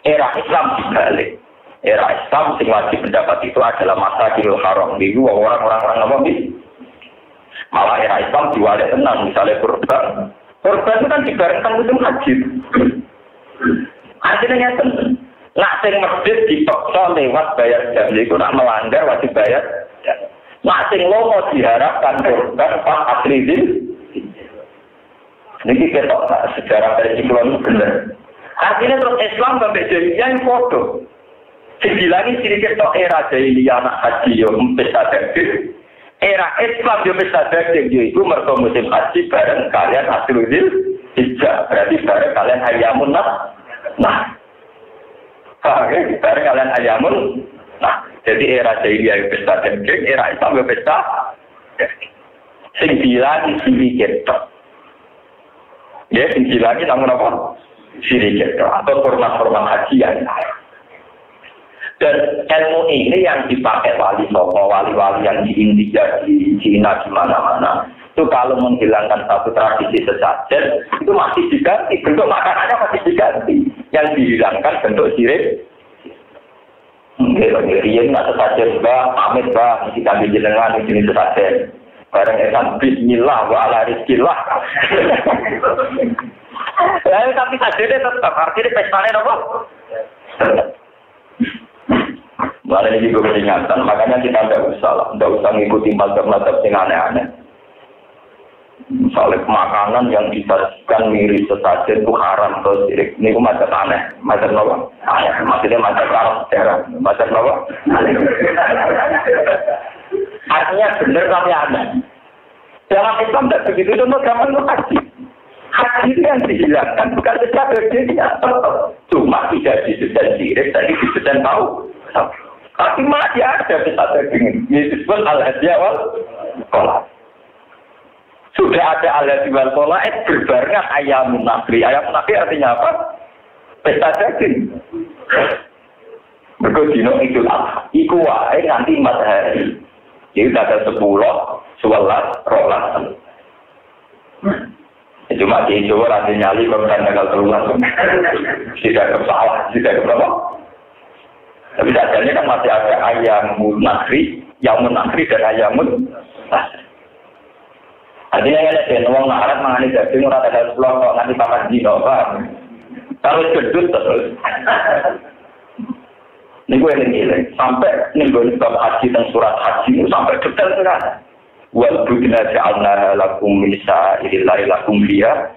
Era Islam dibalik. era Islam sing wajib pendapat itu adalah Masjidil Haram. Itu orang-orang apa nih? Malah era Islam diwale tenang, misalnya kurban. Kurban itu kan dibarengkan musim haji. Artinya nyata. Nak sing masjid dipaksa lewat bayar jam itu nak melanggar wajib bayar. Nak sing lomo diharapkan kurban pas asridin. Niki ketok sejarah dari Ciklon bener. Artinya terus Islam sampai jahiliyah yang foto. Sejilangi ciri ketok era jahiliyah anak haji yo pesta daging. Era Islam yo pesta daging yo itu mergo musim haji bareng kalian asrudil hijjah. Berarti bareng kalian ayamun nah. Bareng kalian ayamun nah. Jadi era jahiliyah yo pesta daging, era Islam yo pesta daging. Sing dilangi ciri ketok. Ya, tinggi lagi namun apa? Sirik atau format-format haji yang lain. Dan ilmu ini yang dipakai wali-wali yang di India, di Cina, di mana-mana. Itu kalau menghilangkan satu tradisi sesajen, itu masih diganti. Bentuk makanannya masih diganti. Yang dihilangkan bentuk sirik. Rian nggak sesajen, pamit, mesti kami jenengan di sini sesajen. Barang esan bismillah wa ala rizkillah. Lalu tapi saja tetap artinya pestanya apa? Malah ini juga peringatan, makanya kita tidak usah mengikuti mazhab-mazhab yang aneh-aneh. Misalnya makanan yang disajikan miris sesajen itu haram atau sirik. Ini mazhab aneh, mazhab apa? Aneh, maksudnya mazhab Arab sejarah, mazhab apa? Artinya benar tapi aneh. Dalam Islam tidak begitu, itu gampang haji. Haji itu yang dihilangkan bukan secara bedanya. Cuma tidak disebut sirik, tapi disebut tahu. Tapi masih ada bisa daging. Ini disebut al-hadiah wal kolak. Sudah ada al-hadiah wal kolak, berbarengan ayamun nafri. Ayamun nafri artinya apa? Pesta daging. Berkodino Idul Adha. Iku wae nganti matahari. Jadi tanggal 10, 11, 12. Cuma di Jawa nanti nyali kalau tanggal 13. Tidak kesalah, tidak keberapa. Tapi dasarnya kan masih ada ayamun nafri, yamun nafri dan ayamun nafri. Artinya yang ada uang narat mengani daging orang tanggal 10 kok nanti pakai dino, kalau gedut terus. Ini gue yang nilai, sampai ini gue bab haji dan surat haji itu sampai detail sekali. Wal budina ja'alna lakum misa ilillahi lakum liya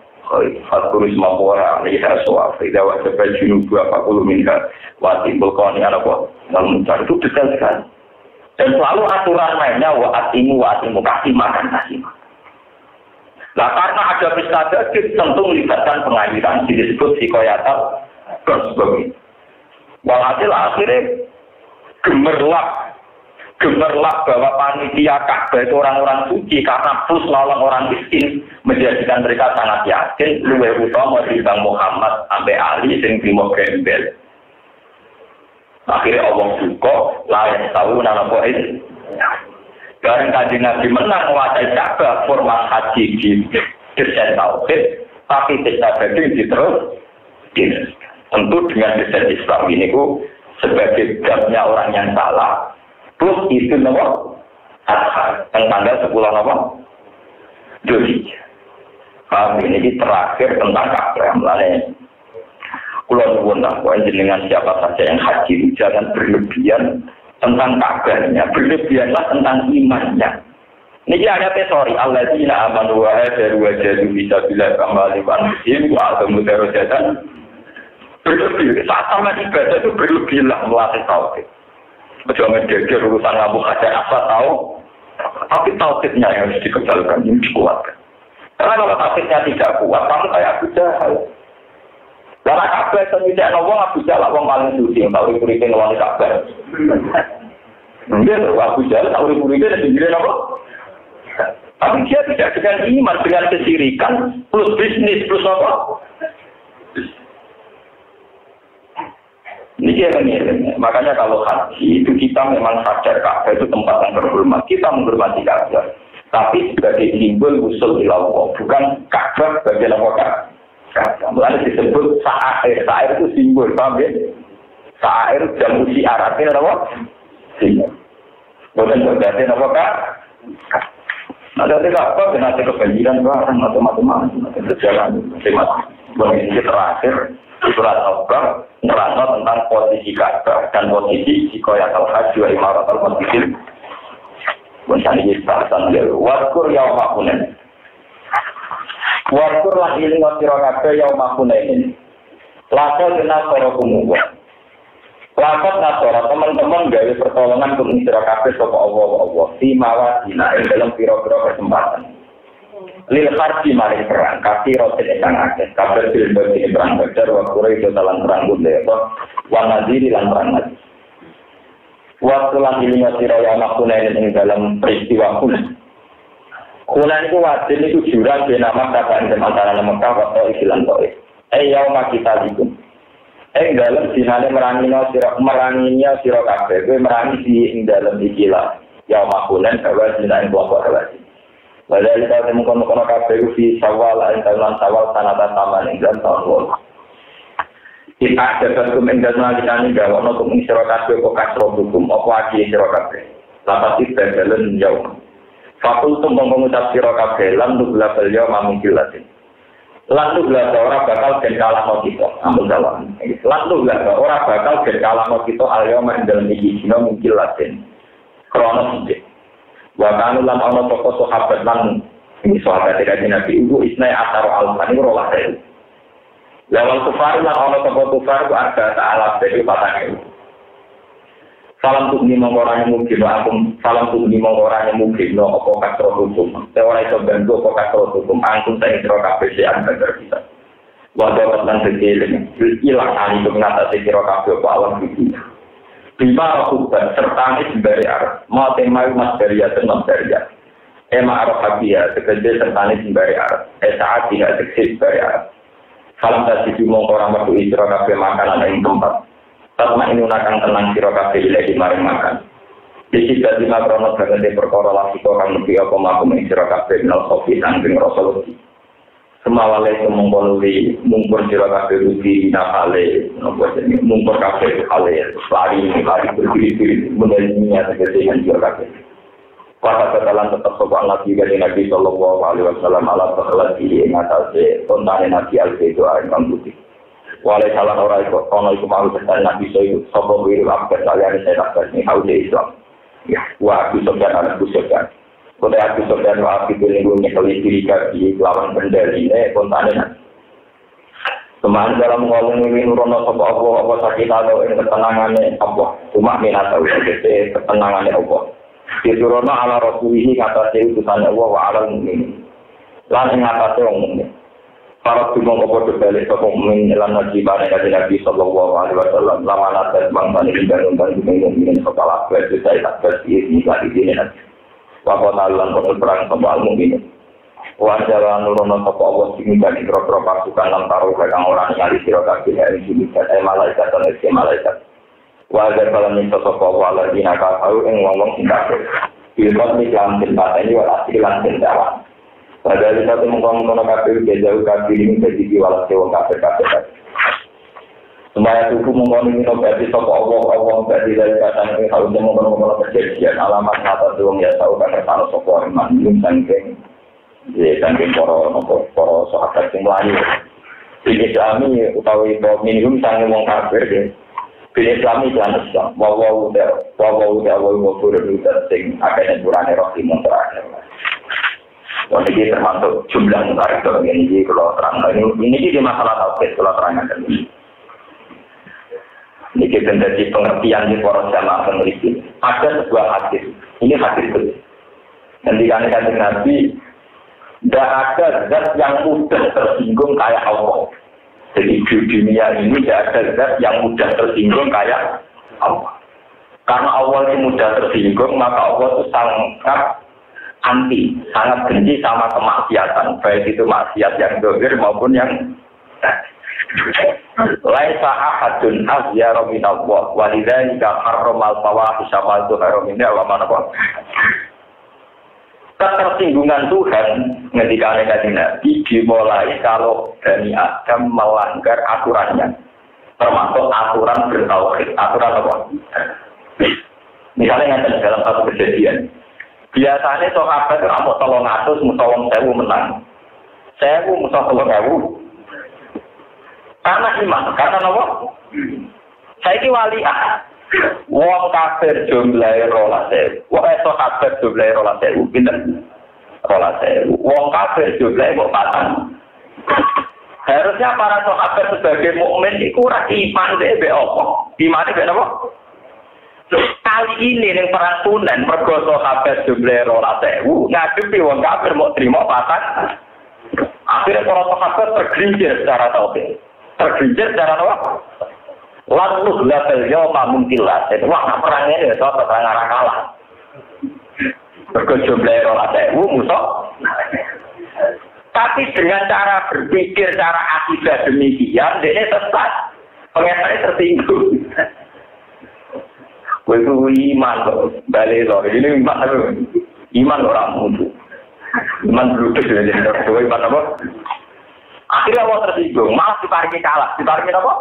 fatkuru isma qura alaiha su'af idha wajabal junubu apakulu minha watibul qawani ala qawani dalam mencari itu detail sekali. Dan selalu aturan lainnya wa'atimu kasih makan. Nah karena ada pesta daging tentu melibatkan pengadilan disebut sikoyatal dan sebagainya. Walhasil akhirnya gemerlap bahwa panitia Ka'bah itu orang-orang suci karena plus nolong orang miskin menjadikan mereka sangat yakin luwih utama dibanding Muhammad sampai Ali sing trimo gembel. Akhirnya Allah juga lain tahu nama poin. Bareng Kanjeng Nabi menang menguasai Ka'bah format haji di desain tauhid tapi tidak daging diterus. Tentu dengan desain Islam ini sebagai gamnya orang yang salah. Plus itu nomor Adha yang tanggal 10 nomor Dzulhijjah. Ini terakhir tentang Ka'bah. Mulanya kula nuwun dengan siapa saja yang haji jangan berlebihan tentang Ka'bahnya, berlebihanlah tentang imannya. Ini ada tesori alladzina amanu wa hajaru wa jahadu fi sabilillah amwalihim wa anfusihim wa a'zamu darajatan. Berlebih, saat sama ibadah itu berlebihlah melatih tauhid. Jangan geger urusan ngabuk aja apa tahu, tapi tauhidnya yang harus dikembalikan, yang dikuatkan. Karena kalau tauhidnya tidak kuat, kamu kayak Abu Jahal. Karena Ka'bah itu tidak ngomong Abu Jahal, orang paling suci, tahu kurikin orang Ka'bah. Mungkin Abu Jahal tahu kurikin dan sendiri apa? Tapi dia tidak dengan iman, dengan kesirikan, plus bisnis, plus apa? Ini dia mengirimnya. Makanya kalau haji itu kita memang sadar Ka'bah itu tempat yang terhormat. Kita menghormati Ka'bah. Tapi sebagai simbol usul ilallah. Bukan Ka'bah sebagai apa Ka'bah. Mulai disebut sa'air. Sa'air itu simbol. Paham ya? Sa'ir jam usi arate apa? Sing. Boten berarti apa Kak? Ada apa kena kebanjiran barang atau macam-macam berjalan semat. Ini terakhir surat Al-Baqarah nerangno tentang posisi Ka'bah dan posisi Jikoyatul Haji wa Imaratul Masjid. Mencari bahasan dia. Waskur yauma Hunain. Waskur lah ini sira kabeh yauma Hunain. Lakon kena para kumuwa. Lakon nasara teman-teman gawe pertolongan untuk sira kabeh sapa Allah di mawadina ing dalam pira-pira kesempatan. Lil harbi maring perang kasih rotin ingkang akeh kabeh bagi perang Badar wa Quraisy dalam perang Badar wa Nadir lan perang Nadir. Waktu lagi sira ya Hunain ing dalam peristiwa Hunain. Hunain itu wajib itu jurang di nama kapan antara Mekah atau Islam Taif. Yaum kita dikum. Dalam dinane meranginya sira kabeh kowe merangi di ing dalam ikilah yaum Hunain bahwa dinane kelompok wajib. Padahal kita temukan kabeh di Syawal ing tahun Syawal sanata taman ing tahun kita ada dokumen dasar kita ini gak mau untuk masyarakat kok kasro hukum apa aja masyarakat lapat itu jalan jauh fakultum mengucap masyarakat lalu belakang jauh mamungkin latin lalu belakang orang bakal kalah mau kita ambil dalam lalu belakang orang bakal kalah mau kita alyoma dalam hijau mungkin latin kronos ini wakanu lan ono toko sahabat lan ini sahabat dari Nabi Ibu Isnai Asaro Al-Man ini rolah dari lawal kufar lan ana toko kufar ku ada ta'ala dari patane. Salam tuh ni mongorane mungkin salam tuh ni mongorane mungkin no apa kasro hukum. Ora iso bantu apa kasro hukum angkung tak sira kabeh sean bener kita. Wadah lan sekilen ilang ali mengatasi sira kabeh apa alam iki. Bima hukum serta ini sembari arah. Mau tema mas beria tenan beria. Ema arah habia sekedar serta ini sembari arah. Saat tidak seksis sembari arah. Salam tadi mongko ora metu sira kabeh makanan ing tempat. Tatma inunakan tenang sira kabeh di maring makan. Iki dadi makrono bagene perkara lasiko kang lebih apa makum ing sira kabeh nal sofi saking Rasulullah. Semawale mongko luwi mungkur sira kabeh rugi nakale nopo jenenge mungkur kabeh ale lari berdiri menelitinya tegese sira kabeh. Pada katalan tetap sopan Nabi dari Nabi Sallallahu Alaihi Wasallam ala terlati ingatasi tentang Nabi Al-Qidwa yang putih. Walai salah orang itu, kalau itu mahu tentang Nabi Sallallahu Sopo Wiru Abad kalian saya takkan ini haudi Islam. Ya, wa Abu Sofyan anak Abu Sofyan. Kota Abu Sofyan wa Abu Sofyan kelih diri di lawan pendali ini kontanen. Teman dalam ngomong ini nurono sopo apa sakit atau ketenangannya apa? Cuma minatau jadi ketenangannya apa? Disuruhna ala rasulihi ngatasi utusan Allah wa ala mu'min lan ngatasi orang mu'min para tumong kopo balik sopo mu'min lan najibane kati Nabi Sallallahu Alaihi Wasallam lama natas bangsa ini dan mu'min setelah berjuta tak bersih ini lagi dini nanti wabot aluan kono perang sopo al-mu'min wajaran nurono sopo Allah singkat ikro-ikro pasukan lantaruh kakang orang nyari sirokaki dari sinikat malaikat dan malaikat wajar kalau minta sopok wala dina kau yang ngomong singkat ilmu ni dalam tempat ini wala silang pendawan padahal itu mengkong kafir jauh kafir ini jadi wala sewa kafir semua itu mengkong ini berarti sopok Allah berarti dari kata ini kalau dia mengkong perjanjian alamat mata doang ya tahu karena kalau sopok iman belum sangking poro sahabat yang lain ini kami utawi minum sangking wong kafir Bila Islami jalan Islam, wawahu sing akhirnya kurangnya roh imun terakhir. Ini termasuk jumlah terakhir ini kalau terang. Ini di masalah tauhid kalau terangkan ini. Ini menjadi pengertian di para jamaah peneliti. Ada sebuah hadis. Ini hadis itu. Dan dikatakan Nabi, tidak ada zat yang mudah tersinggung kayak Allah. Jadi di dunia ini tidak ada zat yang mudah tersinggung kayak Allah. Karena Allah ini mudah tersinggung, maka Allah itu sangat anti, sangat benci sama kemaksiatan. Baik itu maksiat yang dohir maupun yang laisa ahadun azyara min Allah wa lidzalika harramal fawahisha ma dzahara minha wa ma nafa. Ketersinggungan Tuhan ketika Nabi dimulai kalau Bani Adam melanggar aturannya. termasuk aturan bertauhid, aturan apa? Misalnya yang dalam satu kejadian, biasanya sahabat itu amuk 300 musuh 1000 menang. 1000 musuh 1000. Karena iman, karena apa? Saiki waliah. Wong kafir jumlahe 12.000. Wong sahabat jumlahe 12.000 pinten? 12.000. Wong kafir jumlahe kok 4. Harusnya para sahabat sebagai mukmin iku ora iman dhewe apa? Imane dhewe apa? Kali ini ning perang Hunain mergo sahabat jumlahe 12.000 ngadepi wong kafir mau terima 4. Akhirnya para sahabat tergelincir secara tauhid. Tergelincir secara apa? Lalu level yoma mungkilah. Wah, perang ini itu perang kalah. Berkejumlah orang sewu musuh. Tapi dengan cara berpikir, cara akidah demikian, dia sesat. Pengesannya tertinggung. Itu iman loh, balik loh. Ini iman loh. Iman orang musuh. Iman berlutut jadi iman apa? Akhirnya Allah tersinggung, malah dipariki kalah. Dipariki apa?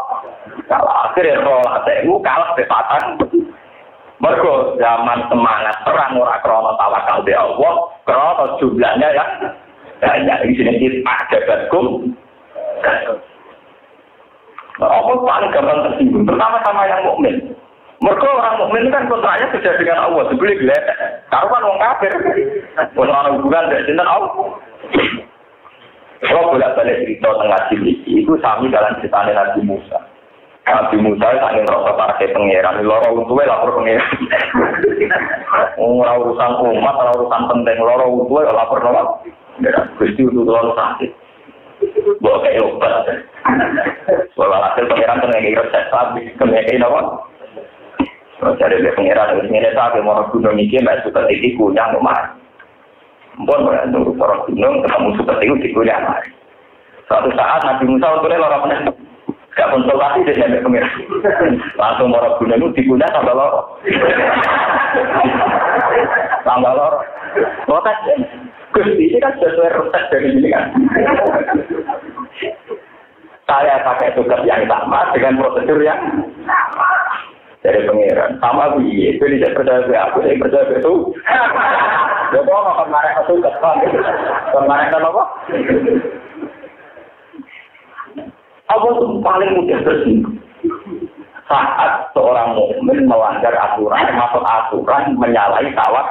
Kalah. Akhirnya Allah sewu kalah bepatan. Mergo zaman semangat perang ora krana tawakal be Allah, krana jumlahnya ya banyak di sini kita jabatkum. Apa paling gampang tersinggung? Pertama sama yang mukmin. Mergo orang mukmin kan kontraknya sudah dengan Allah, sebeli gledek. Karo kan wong kafir. Ono hubungan dengan Allah. Kalau bolak-balik cerita tengah sini, itu sami dalam cerita Nabi Musa. Nabi Musa ingin rasa partai pengeran, loro utuhe lapor pengeran. Ora urusan umat, ora urusan penting, loro utuhe lapor nolak. Gusti utuh loro sakit. Bawa kayak obat. Soal hasil pengeran tenang resep sapi, kemudian apa? Cari pengeran, ini sapi mau gunung ini, mbak suka tinggi kunyang rumah. Mpun menurut orang gunung ketemu seperti itu dikuliah mari. Suatu saat Nabi Musa untungnya lorong menang. Gak konsultasi dia sampai pengiran. Langsung orang gunung itu dikuliah tambah lorong. Tambah lorong. Protes. Gusti ini kan sesuai resep dari sini kan. Saya pakai tugas yang sama dengan prosedur yang sama. Dari pengiran. Sama aku iya. Jadi saya percaya aku, saya percaya itu. Ya kok kemarin itu kesan. Kemarin kan apa? Apa itu paling mudah tersinggung? Saat seorang mukmin melanggar aturan, masuk aturan menyalahi tawak.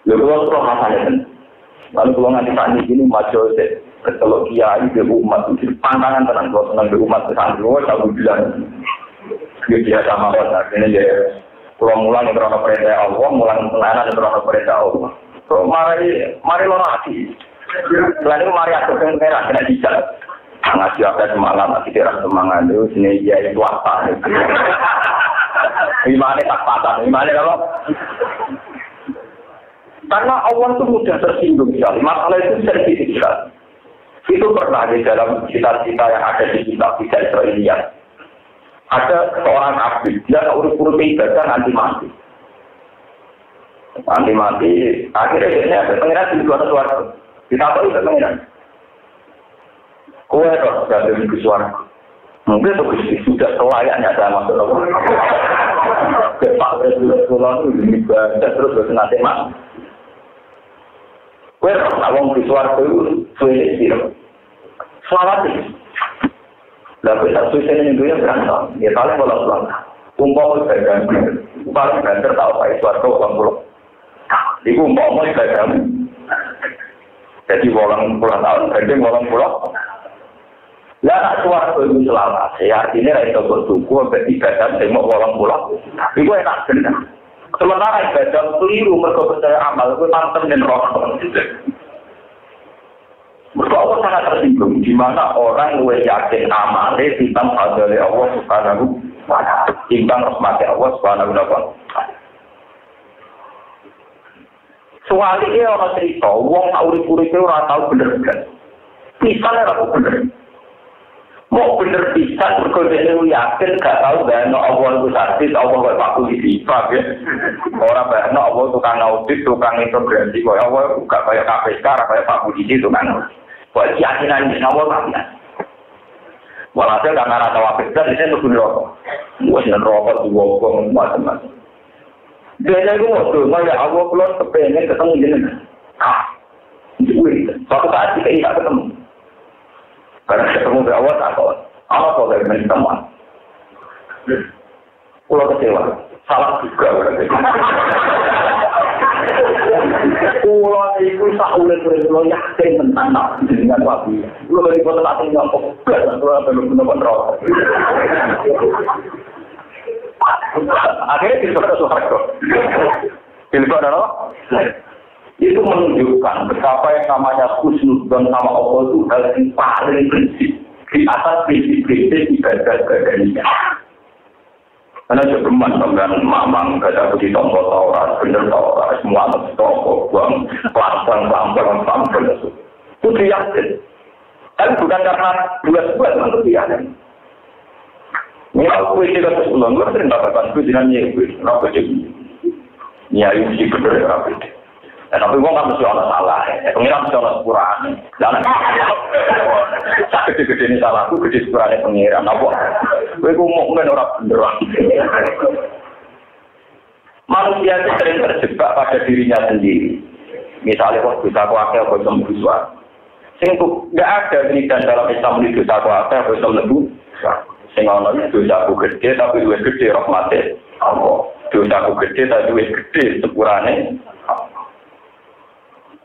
Lalu kalau masalahnya, lalu kalau nanti tadi ini maju deh, kalau kiai di umat itu pantangan tenang, kalau tenang di umat pesantren, saya bilang, dia sama orang ini dia. Pulang mulang yang berada perintah Allah, mulang tenanan yang berada perintah Allah. So, mari lo nasi. Selain itu mari aku merah kena dijal. Ngaji apa semangat, nanti kira semangat itu sini dia itu apa? Gimana tak patah? Gimana apa? Karena Allah itu mudah tersinggung sekali. Masalah itu sensitif sekali. Itu pernah di dalam cita-cita yang ada di kitab Israelian. Ada seorang abdi, dia urut-urut ibadah nanti mati. Nanti mati, akhirnya dia ada pengiran di luar suara. Kita tahu itu pengiran. Kue harus berada di suara. Mungkin itu sudah selayaknya saya masuk Allah. Kepak Rasulullah itu ibadah terus bersenang mas. Kue harus awang di suara itu sulit sih. Selamat sih. Lalu satu sini yang dua berantem, ya paling kalau pulang, umpama ibadah, paling banter tahu pak suarga orang pulang, di umpama ibadah, jadi pulang tahun, jadi pulang. Lah nak suarga itu selamat, ya artinya itu bersyukur, beribadah, tengok pulang, itu enak benar. Sementara ibadah keliru, mereka percaya amal, itu tantem dan roh. Mereka Allah sangat tersinggung, di mana orang yang yakin amalnya timbang fadli Allah Subhanahu wa ta'ala, timbang rahmat Allah Subhanahu wa ta'ala. Soalnya orang cerita, orang urip-urip itu orang tahu bener-bener. Misalnya aku bener. Mau bener pisan, mereka yakin gak tahu bahwa Allah itu sadis, Allah itu paku di sifat ya. Orang bahwa Allah tukang audit, tukang integrasi, Allah gak kayak KPK, kayak paku di situ kan. Buat keyakinan di awal banget. Walhasil karena rasa wapit dan ini tuh rokok. Gue seneng rokok tuh wong macam-macam. Dia itu mau tuh, ya Allah keluar kepengen ketemu jenengan. Suatu saat kita tidak ketemu. Karena ketemu berawat atau apa dari teman. Pulau kecewa, salah juga berarti. Pulau itu sahulen yakin tentang dengan wabi. Pulau dari kota Latin yang populer, pulau belum benar-benar. Akhirnya disebut suharto. Disebut apa? Itu menunjukkan betapa yang namanya husnudzon sama Allah itu hal yang paling prinsip di atas prinsip-prinsip ibadah-ibadahnya. Karena sebelum dengan mamang kata begitu tombol Taurat, bener Taurat, semua toko, buang pelan-pelan itu yakin. Tapi bukan karena buat-buat untuk yakin. Ini aku isi kata ulang, gue sering dapatkan gue dengan nyebut, kenapa jadi nyari mesti bener ya rapi. Tapi gue nggak mesti orang salah, pengiran mesti orang sepuraan. Jangan gede-gede ini salah, gue gede sepuraan pengiran. Apa? Gue mau orang beneran. Manusia itu sering terjebak pada dirinya sendiri. Misalnya kok dosa kuatnya, kok bisa membusua. Sehingga nggak ada pendidikan dalam Islam ini dosa kuatnya, kok bisa membusua. Sehingga orangnya dosa gede, tapi duit gede rahmatnya. Dosa gede, tapi duit gede sepurane.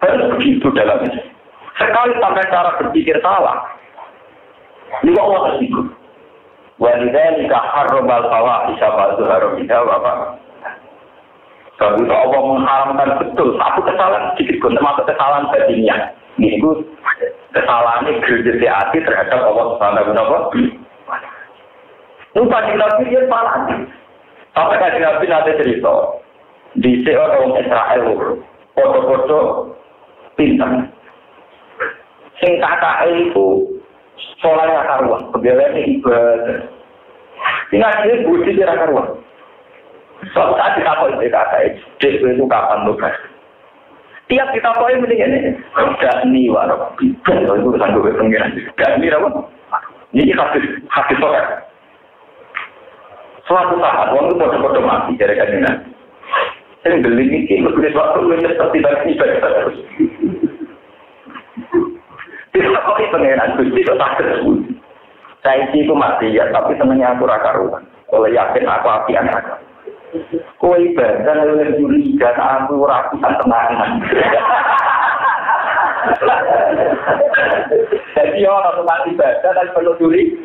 Dan begitu dalamnya. Sekali sampai cara berpikir salah, ini kok Allah tersinggung. Walidhalika harramal fawahisha ma dzahara minha wa ma. Sebab itu Allah mengharamkan betul satu kesalahan sedikit pun, termasuk kesalahan batinnya. Ini itu kesalahan ini gede hati terhadap Allah Subhanahu wa taala. Lupa di Nabi dia salah. Sampai kajian Nabi nanti cerita di seorang Israel, foto-foto pintar. Sing kakak itu solanya karuan, kebiasaannya ibadah. Tinggal dia budi dia karuan. Suatu saat kita kau itu kakak itu kapan lupa? Tiap kita kau ini mendingan ini warok. Kalau itu urusan gue pengiran. Ini apa? Ini hadis sokat. Suatu saat, orang itu bodoh-bodoh mati dari kajian. Saya beli ini, lebih waktu itu seperti tadi ibadah terus. Tidak kok pengenan Gusti kok tak tersebut. Saya itu mati ya, tapi senangnya aku rakaruan. Oleh yakin aku apian aku. Kau ibadah oleh curiga, aku rapisan tenangan. Jadi orang mati ibadah dan perlu curi.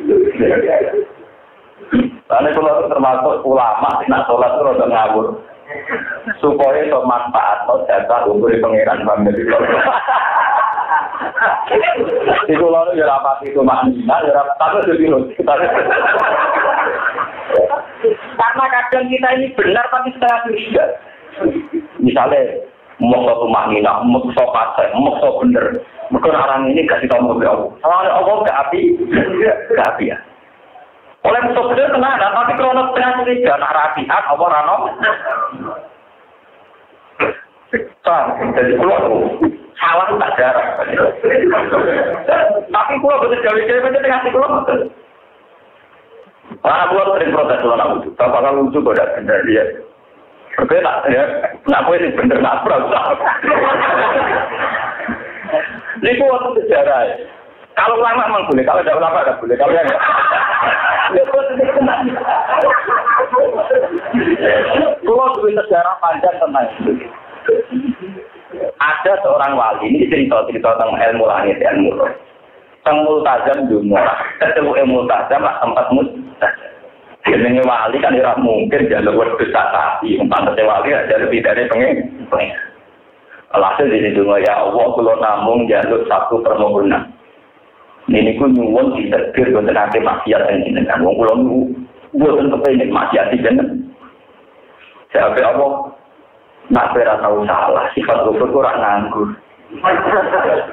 Karena kalau termasuk ulama, nak sholat itu udah ngawur. Supaya itu manfaat, jatah umur pengeran family. Itu lalu ya rapat itu maknina, ya rapat tapi karena kadang kita ini benar tapi setengah curiga. Misalnya mau maknina, mau pasai, mau bener. Mungkin orang ini gak ditamu ke Allah. Soalnya Allah gak api ya. Oleh musuh bener kena, tapi kalau setengah curiga, nak rapihan, apa rano? Jadi keluar salah itu tak jarang. Tapi keluar betul jauh-jauh aja dengan si keluar betul. Karena keluar sering protes kalau lucu. Bapak kalau lucu kok tidak benar dia. Berbeda ya. Nak boleh benar nak protes. Ini keluar sejarah. Kalau lama memang boleh, kalau tidak lama tidak boleh. Kalau yang keluar sejarah panjang tentang itu. Ada seorang wali, ini cerita-cerita tentang ilmu langit, ilmu roh. Tentang multazam dunia, ketemu ilmu multazam lah tempat multazam. Jadi wali kan tidak mungkin jalur besar tapi empat wali ada lebih dari pengen. Alhasil di dunia ya Allah kalau namun jalur satu permohonan. Ini ku nyuwun ditegur untuk nanti maksiat yang jenengan. Wong kula niku mboten kepengin maksiat jenengan. Sebab apa? Nak ora tahu salah, sifat kufur kurang nganggur.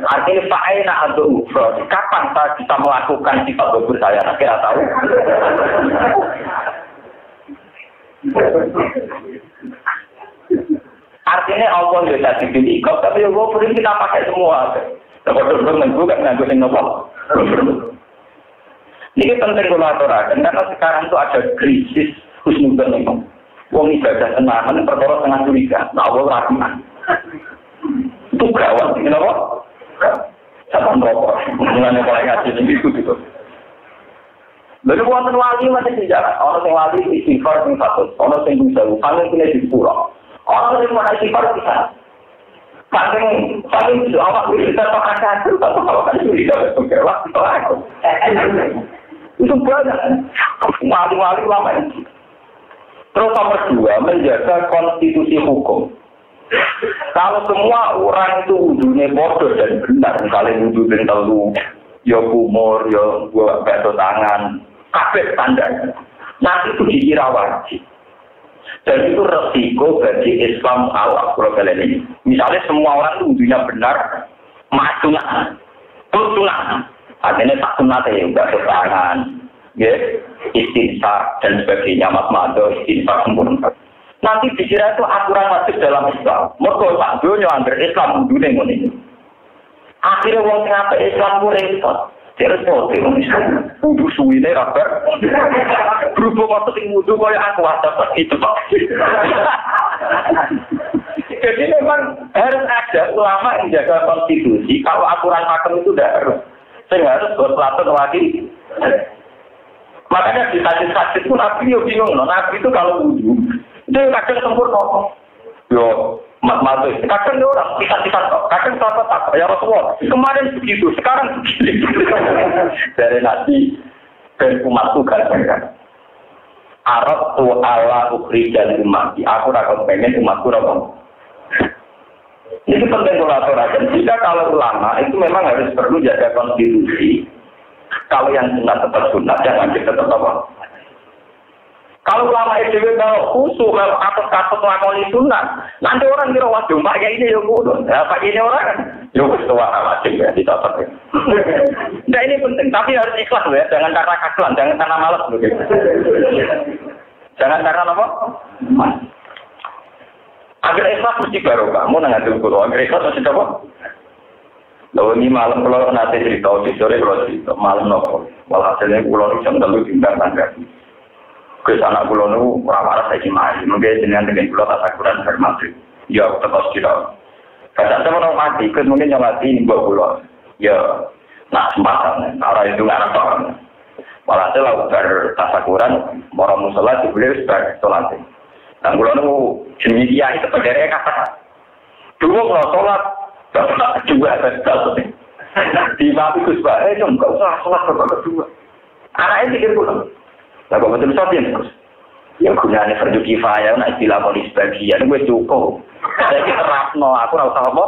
Artinya fa'ina atau ufra. Kapan saya bisa melakukan sifat kufur saya? Kira tahu. Artinya Allah sudah dipilih, tapi Allah beri kita pakai semua. Kalau belum menentu kan nganggur yang nopo. Ini penting kolaborasi karena sekarang itu ada krisis husnudzon memang. Wong ibadah tenanan perkara tengah curiga, nah Allah rahman. Itu gawat, kenapa? Sama rokok, mulanya paling ngaji itu gitu. Lalu wonten wali macam sejarah, orang yang wali istighfar yang satu, orang yang bisa paling kena di pulau, orang yang mana istighfar bisa. Paling itu awak kita pakai satu, kalau kan sudah bergerak itu aku. Itu banyak, wali-wali lama ini. Terus nomor 2, menjaga konstitusi hukum. Kalau semua orang itu wudhunya bodoh dan benar, misalnya wudhu dan telu, ya kumur, ya buat batu tangan, kabeh standar. Nanti itu dikira wajib. Dan itu resiko bagi Islam awal problem ini. Misalnya semua orang itu wudhunya benar, sunat, sunat. Artinya tak sunat ya, batu tangan, ya, istinsa dan sebagainya, mas-mado, istinsa sempurna. Nanti dikira itu aturan wajib dalam Islam. Mereka tak dunia hampir Islam dunia ini. Akhirnya orang yang apa Islam pun repot. Repot itu. Wudu suwine rabar. Berhubung waktu yang wudu kaya aku atas itu. Jadi memang harus ada ulama yang jaga konstitusi. Kalau aturan hakim itu tidak harus. Saya harus berpelaton lagi. Makanya di hadis-hadis pun Nabi bingung. Nabi itu kalau wudu. Dia kadang sempurna. Yo, mak-mak itu. Kadang dia orang pisah-pisah kok. Kadang sahabat tak. Ya Rasulullah. Kemarin begitu, sekarang begitu. Dari Nabi dan umatku kan. Arab tu ala ukri dan umat. Aku rakam pengen umatku rakam. Ini penting kolaborasi. Jika kalau ulama itu memang harus perlu jaga konstitusi. Kalau yang sunat tetap sunat, jangan tetap apa. Kalau ulama IDW kalau khusus kalau atas-atas lakoni sunat, nanti orang kira waduh Pak ya ini yang bodoh. Ya Pak ini orang kan, ya ketua wajib ya dicatat. Nah ini penting, tapi harus ikhlas ya, jangan karena kagelan, jangan karena malas begitu. Jangan karena apa? Agar ikhlas mesti baru kamu nanti kulo, agar ikhlas mesti apa? Lalu ini malam kalau nanti cerita, sore kalau cerita malam nopo, walhasilnya kulo jam 3 tinggal tangga. Ke anak pulau nu orang-orang saya cimai, mungkin dengan pulau tata kurang bermati. Ya, terus tidak. Kadang saya orang mati, ke mungkin yang mati ini pulau. Ya, nak sempatan. Arah itu nggak ada orang. Malah saya lakukan tata kurang, orang musola dibeli sebagai sholat. Dan pulau nu jenis dia itu berdiri kata. Dulu kalau sholat, bapak juga ada sholat. Di mati kusbah, jom nggak usah sholat bapak kedua. Anaknya pikir pulau. Lah kok betul sopian terus. Ya gunane fardu kifayah nek dilakoni sebagian gue cukup. Saiki terapno aku ora usah apa.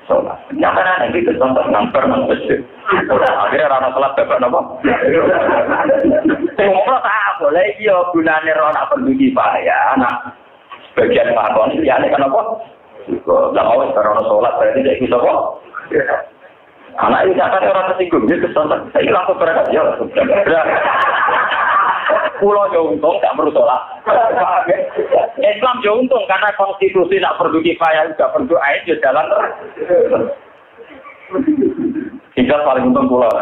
Salat. Nyatane nek iki contoh namper nang masjid. Akhirnya ora salat bapak napa. Ora tak boleh iki yo gunane ora nak fardu kifayah anak sebagian lakon liyane kan apa? Lah mau ora salat berarti nek iso apa? Anak ini nyatane ora tersinggung dia kesontak. Saiki langsung berangkat ya. Pulau jauh untung, tak perlu sholat. Islam jauh untung karena konstitusi tak perlu kifayah, tidak perlu ayat, ya jalan terus. Hingga paling untung pulau.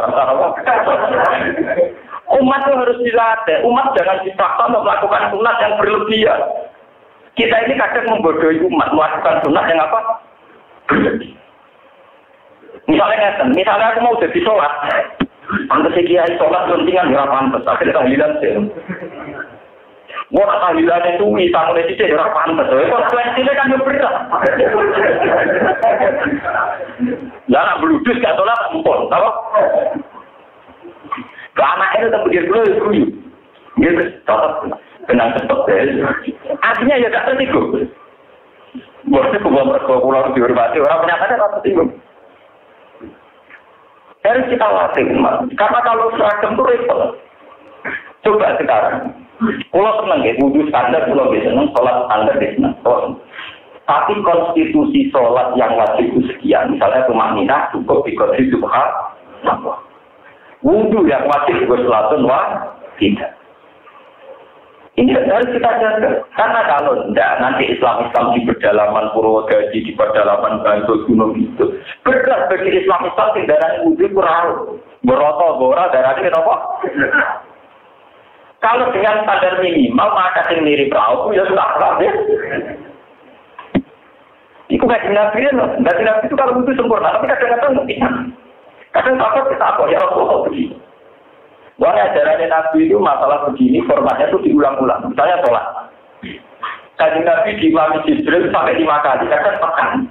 Umat itu harus dilatih. Umat jangan dipaksa untuk melakukan sunat yang berlebihan. Kita ini kadang membodohi umat melakukan sunat yang apa? Berlebihan. Misalnya aku mau jadi sholat. Pantes kiai sholat pentingan ora pantes, akhirnya tahlilan sih. Mau tahlilan itu hitang oleh sih ora pantes. Konsekuensinya kan yo berat. Lah bludus gak sholat ampun, apa? Anaknya tetap pikir dulu itu. Gitu, tetap tenang cepet deh. Artinya ya gak tertidur. Bosnya pulau dihormati, orang penyakitnya gak tertidur. Harus kita latih, karena kalau seragam itu repot. Coba sekarang, kalau senang ya, wudhu standar, kalau bisa senang, sholat standar di sana. Tapi konstitusi sholat yang wajib itu sekian, misalnya tumakninah cukup dikodri subhanallah. Wudhu yang wajib itu sholatun tidak. Ini harus kita jaga. Karena kalau tidak, nanti Islam di pedalaman Purwodadi, di pedalaman Bantul Gunung itu. Berat bagi Islam kendaraan wudhu kurang. Boroto bora darahnya kenapa? Kalau dengan standar minimal maka yang mirip perahu ya sudah keras ya. Itu nggak Nabi loh, nggak Nabi itu kalau itu sempurna, tapi kadang-kadang mungkin. Kadang takut kita apa ya Rasulullah begini. Wah ajarannya Nabi itu masalah begini, formatnya itu diulang-ulang. Misalnya sholat. Kajian Nabi diimami Jibril sampai 5 kali, kadang makan.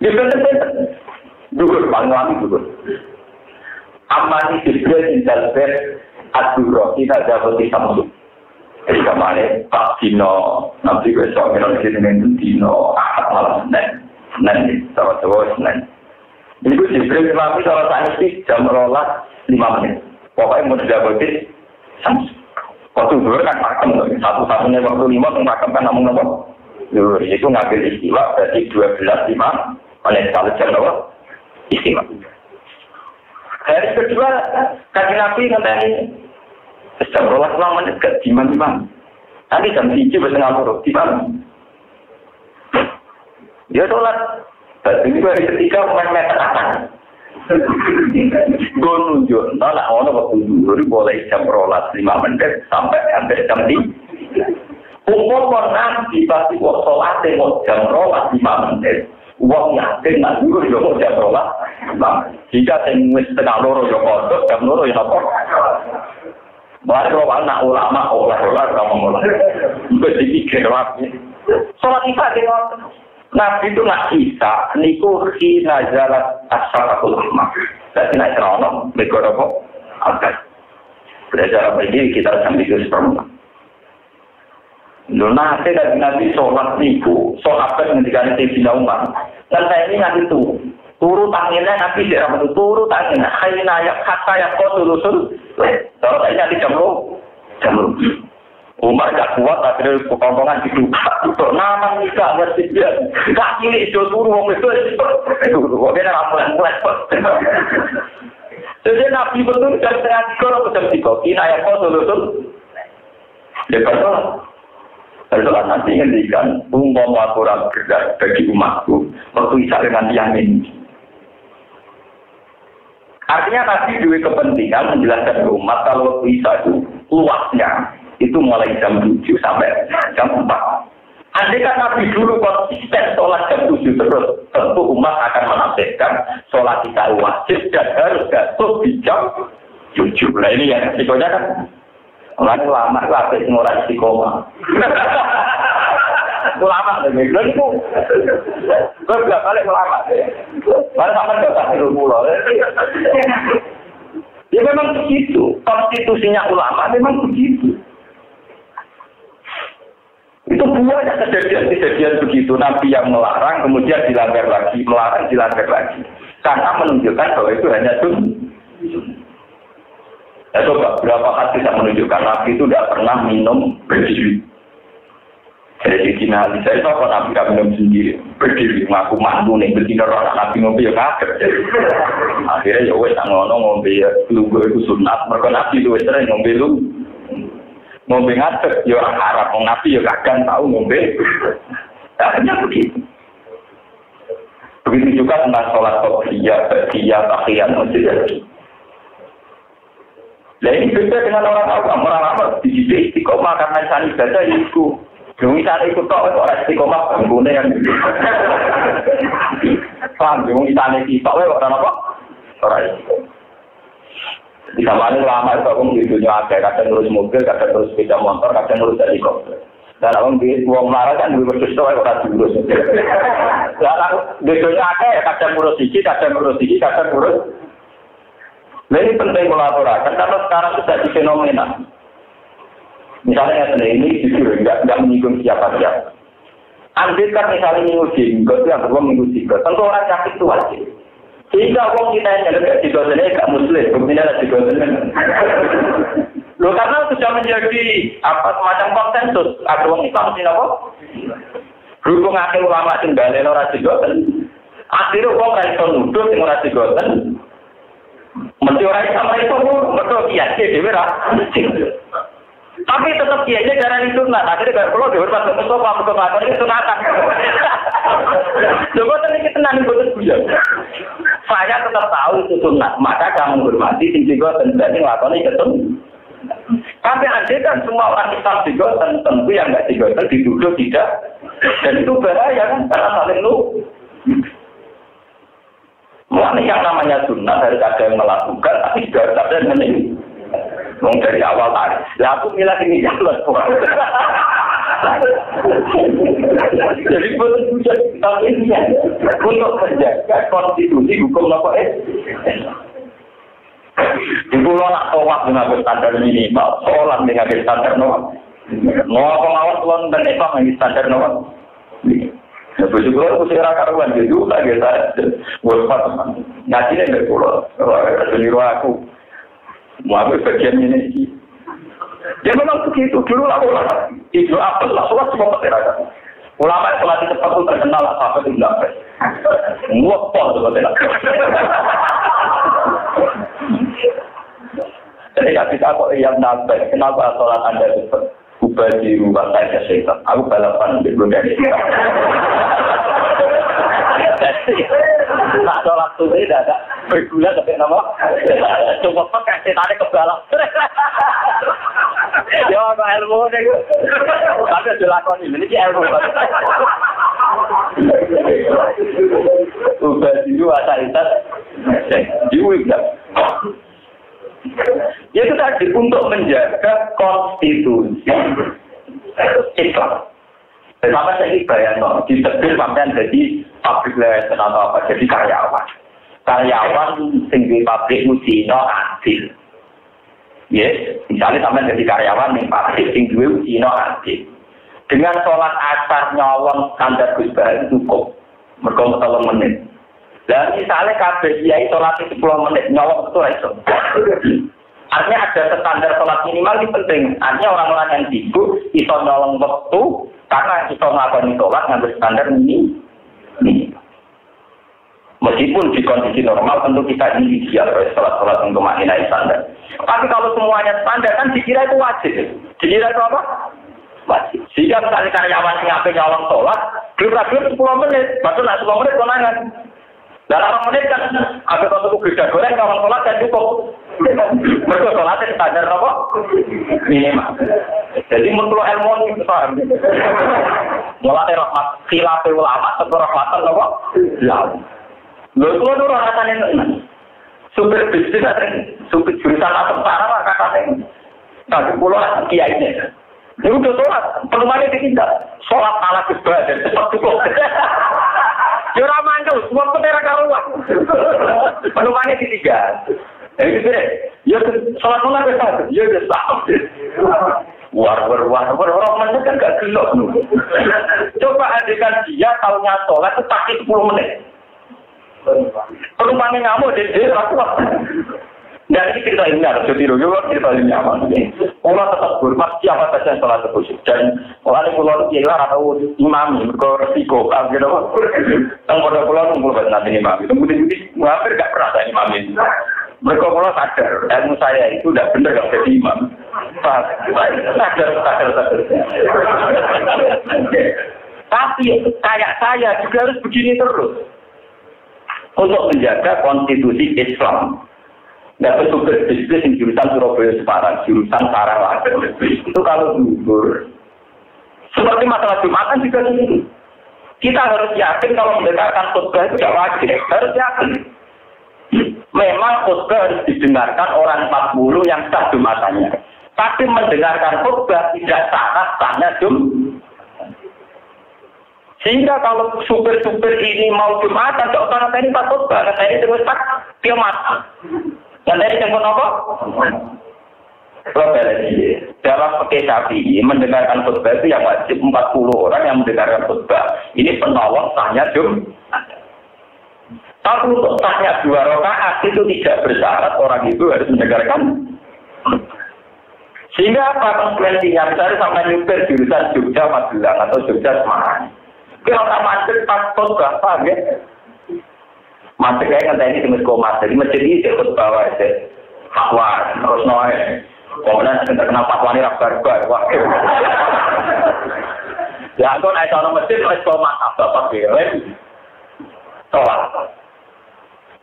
Dia benar-benar dulu, paling dulu. Amani Jibril tinggal Ad-Duro, kita jauh di Samsung. Jadi kemarin Pak Dino, nanti besok kita dengan Dino, Ahad malam Senin, sama-sama Senin. Ini gue Jibril kemarin kalau saya sih jam 5 menit. Pokoknya mau jauh di Samsung. Waktu dulu kan makan, satu-satunya waktu 5 makan kan namun-namun. Itu ngambil istiwa, berarti 12.5 menit kalau jam 2 istiwa. Hari kedua, kaji Nabi ngenteni jam 12 menit ke dimana-dimana. Nanti jam 3 bertengah huruf, di mana? Dia sholat. Dan ini hari ketiga main-main atas. Gue nunjuk, nak ono waktu dulu boleh jam 12 5 menit sampai hampir jam 3. Umur nanti pasti waktu sholat mau jam 12 5 menit. Uang yakin nak dulu yo jam 12. Jika wis setengah loro yo kodok jam loro yo apa? Mari kalau anak ulama olah-olah kamu mulai. Wis dipikir wae. Salat Isya dengan Nabi itu nak Isya niku khi nazalat as-salatul ahmar. Dadi nek ono mikir apa? Agak. Belajar begini kita sambil terus perlu. Luna ada dari Nabi sholat niku, sholat ketika nanti tidak umat. Dan saya ini nanti turu tanginnya Nabi tidak mau turu tanginnya. Hayna yang kata yang kau tulusul. Kalau saya nanti jamlu. Umar tak kuat, tapi potongan itu. Nama nikah bersih. Tak ini itu turu orang itu. Turu, dia nak mulai. Jadi Nabi betul jam setengah 3 atau jam 3. Hayna yang kau tulusul. Lepas sholat. Setelah nanti ngendikan umpama aturan berdak bagi umatku waktu Isya dengan yang ini. Artinya Nabi dua kepentingan menjelaskan ke umat kalau waktu Isya itu luasnya itu mulai jam 7 sampai jam 4. Andai kan Nabi dulu konsisten sholat jam 7 terus, tentu umat akan menafsirkan sholat Isya wajib dan harus jatuh di jam 7. Nah ini yang risikonya kan. Orang lama latih ngurang istiqomah. Ulama lagi, lha niku. Kok gak balik ulama. Malah sampean gak tak ilmu lho. Ya memang begitu, konstitusinya ulama memang begitu. Itu banyak kejadian begitu, Nabi yang melarang kemudian dilanggar lagi, melarang dilanggar lagi. Karena menunjukkan bahwa itu hanya sunnah. Ya coba, berapa hadis yang menunjukkan Nabi itu tidak pernah minum berdiri. Jadi di Malaysia itu apa Nabi tidak minum sendiri, berdiri. Ngaku mantu nih, betina orang Nabi ngombe ya kaget. Akhirnya ya wes ngono ngombe ya, lu itu sunat. Mereka Nabi itu wes sering ngombe lu. Ngombe ngaget, ya orang Arab, orang Nabi ya kadang tahu ngombe. Akhirnya begitu. Begitu juga tentang sholat qobliyah, ba'diyah, tahiyat, masjid. Nah ini beda dengan orang awam dididik istiqomah karena sana ibadah itu. Yang misalnya ikut kok orang istiqomah bangunnya yang paham, yang misalnya kita orang apa? Orang istiqomah. Di zaman lama itu aku menghidupnya ada, kadang ngurus mobil, kadang ngurus sepeda motor, kadang ngurus helikopter. Dan orang di uang marah kan dulu bersusta orang diurus. Dan bedanya ada, kadang ngurus iki, kadang ngurus. Nah ini penting kolaborasi karena sekarang sudah di fenomena. Misalnya ini jujur nggak menyinggung siapa. Andai kan misalnya minggu jenggot, yang kedua minggu jenggot, tentu orang sakit itu wajib. Sehingga orang kita yang ada di dosennya nggak muslim, kemudian ada di dosennya. Loh karena sudah menjadi apa semacam konsensus. Ada orang Islam sih apa? Berhubung akhir ulama tinggalin orang jenggotan, akhirnya orang kaitan nuduh yang orang jenggotan. Mesti orang sama itu, betul kiai dia berah. Tapi tetap kiainya jarang itu nggak. Akhirnya kalau perlu dihormat ke Mustafa, Mustafa itu sunatan. Coba tadi kita nanti buat bujan. Saya tetap tahu itu sunat, maka kamu hormati sing digoten dan nglakoni ketemu. Tapi andai kan semua orang Islam digoten, tentu yang nggak digoten dituduh tidak. Dan itu bahaya kan, karena saling lu. Mulai yang namanya sunnah harus ada yang melakukan, tapi juga harus ada yang menilai. Dari awal tadi, ya aku milah ini yang lebih. Jadi betul ini untuk menjaga konstitusi hukum apa Ibu lo nak tawaf dengan standar minimal, sholat dengan standar normal. Mau pengawal tuan dan Islam dengan standar normal. Begitu kalau usia karuan gitu lagi saya buat ngaji dari pulau, seniru aku. Mau bagian ini. Dia memang begitu dulu lah ulama. Itu apa lah sholat semua masyarakat. Ulama yang sholat cepat itu terkenal apa itu enggak. Ngopol sebetulnya. Jadi kita kok yang nafas, kenapa sholat Anda cepat? Ubah di rumah saya setan. Aku balapan di dunia ini. Tak sholat itu tidak ada bergula sampai nama. Cuma pakai setannya kebalap. Ya, apa ilmu deh. Tapi dilakoni ini ilmu. Ubah di rumah saya diulang. Ya itu tadi untuk menjaga konstitusi Islam. Sampai saya bayang, di tebel sampai jadi pabrik lesen atau apa, jadi karyawan. Karyawan tinggi pabrik Musino adil. Yes, misalnya sampai jadi karyawan nih pabrik tinggi Musino adil. Dengan sholat asar nyolong standar Gus Bahar cukup, mereka 3 menit. Dan misalnya kabeh kiai sholat 10 menit nyolong itu iso. Artinya ada standar sholat minimal ini penting. Artinya orang-orang yang sibuk iso nyolong waktu karena iso nglakoni sholat nganggo standar ini. Meskipun di kondisi normal tentu kita ini ideal sholat-sholat untuk maknai standar. Tapi kalau semuanya standar kan dikira itu wajib. Dikira itu apa? Wajib. Jika misalnya karyawan yang ngapain nyolong sholat, belum 10 menit, baru 10 menit konangan. Dalam menit kan ada satu beda goreng kawan sholat dan cukup. Mereka sholatnya standar apa? Minimal. Jadi menurut ilmu ini paham. Sholatnya rahmat khilaf ulama atau rahmatan apa? Lalu. Lalu itu rasanya super bisnis super jurusan atau apa katanya. Tapi pulau kiai ini. Ini udah sholat, penumpangnya ditinggal. Sholat ala kesbah dan cepat cukup. Ya ora mandul, semua petera karuan. Penumpangnya ditinggal. Jadi gitu deh. Ya sholat besar, ya besar. War orang mana kan gak gelok. Coba adegan dia tahunya sholat itu pakai 10 menit. Penumpangnya ngamuk, dia rakuat. Dan ini cerita ini harus ditiru juga, cerita ini aman. Allah tetap hormat siapa saja yang sholat tersebut. Dan orang yang pulau itu ialah atau imam, berresiko, gitu. Yang pada pulau itu pulau nanti imam. Kemudian hampir gak pernah saya imam ini. Mereka pulau sadar, ilmu saya itu tidak benar kalau jadi imam. Sadar. Tapi kayak saya juga harus begini terus. Untuk menjaga konstitusi Islam. Nggak betul bisnis yang jurusan Surabaya Semarang, jurusan Sarawak. Itu kalau gugur. Seperti masalah Jumatan juga begitu. Kita harus yakin kalau mendengarkan khutbah itu tidak wajib. Harus yakin. Memang khutbah harus didengarkan orang 40 yang sah Jumatannya. Tapi mendengarkan khutbah tidak sahnya Sehingga kalau supir-supir ini mau Jumatan, tidak usah nanti Pak khutbah. Nanti terus tak kiamat. Dan dari yang apa? Dalam fikih Syafi'i mendengarkan khutbah itu yang wajib 40 orang yang mendengarkan khutbah. Ini penolong sahnya Jumat. Tapi untuk sahnya 2 rakaat itu tidak bersyarat orang itu harus mendengarkan. Sehingga apa konsekuensinya? Misalnya sampai nyupir jurusan Jogja Magelang atau Jogja Semarang. Kalau tak macet pas khutbah, paham ya? Masuk kayak kan tadi di masjid, jadi masjid ini ikut bawa aja, fatwa terus noy, kemudian terkenal fatwa ini rabar-rabar, wah. Ya aku naik tahun masjid, naik sekolah apa bilen, sholat.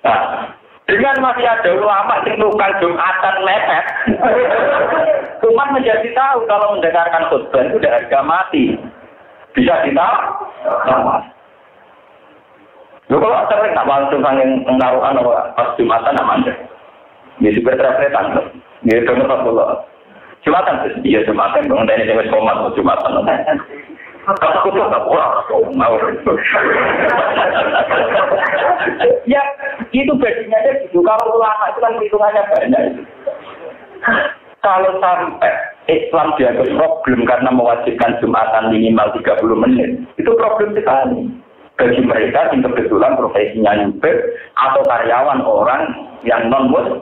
Nah, dengan masih ada ulama yang tukang Jumatan mepet, umat menjadi tahu kalau mendengarkan khutbah itu udah harga mati. Bisa ditahu. Lu kalau sering tak langsung yang menaruhan pas Jumatan namanya. Dia juga terapletan. Dia dengar Rasulullah. Jumatan, dia Jumatan. Mengenai dia komat Jumatan. Kalau aku tuh nggak boleh mau. Ya, itu badinya aja gitu. Kalau ulama itu kan hitungannya banyak. Kalau sampai Islam dianggap problem karena mewajibkan Jumatan minimal 30 menit, itu problem sekali. Bagi mereka yang kebetulan profesinya nyupir atau karyawan orang yang non-muslim.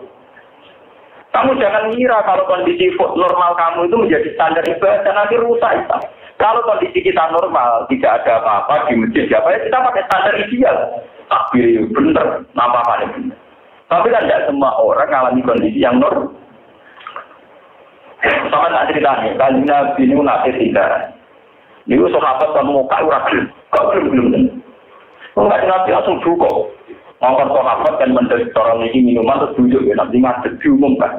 Kamu jangan ngira kalau kondisi normal kamu itu menjadi standar ibadah, nanti rusak itu. Kalau kondisi kita normal, tidak ada apa-apa di masjid, ya kita pakai standar ideal. Takbir bener, apa-apa bener. Tapi kan tidak semua orang mengalami kondisi yang normal. Sama tak ceritanya, kan Nabi ini nanti tidak. Ini sahabat kan mau kau rakyat, kau belum. Enggak Nabi langsung cukup. Ngomong sahabat kan menjadi orang ini minuman terus duduk ya, nanti ngadep diumumkan.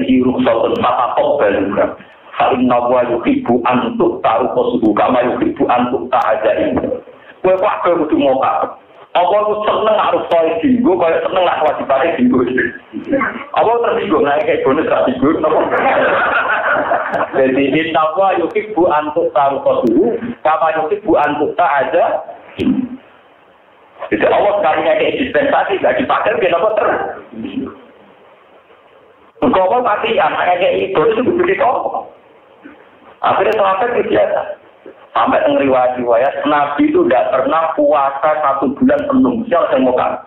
Dihirup soal matakok balura. Saling nawa yuhibu antuk tahu kosuhu kama yuhibu antuk tak aja ini. Kue pak kue kudu moka. Apa aku seneng harus soal dinggo, kaya seneng lah wajibannya dinggo. Apa tersinggung naik kayak bonus tersinggung. Jadi nawa yuhibu antuk tahu kosuhu kama yuhibu antuk tak aja. Jadi Allah sekalinya kayak dispensasi gak dipakai kenapa Engkau pasti anaknya kayak itu begitu. Akhirnya sahabat biasa. Sampai ngeriwayat Nabi itu tidak pernah puasa 1 bulan penuh. Siapa yang mau kan?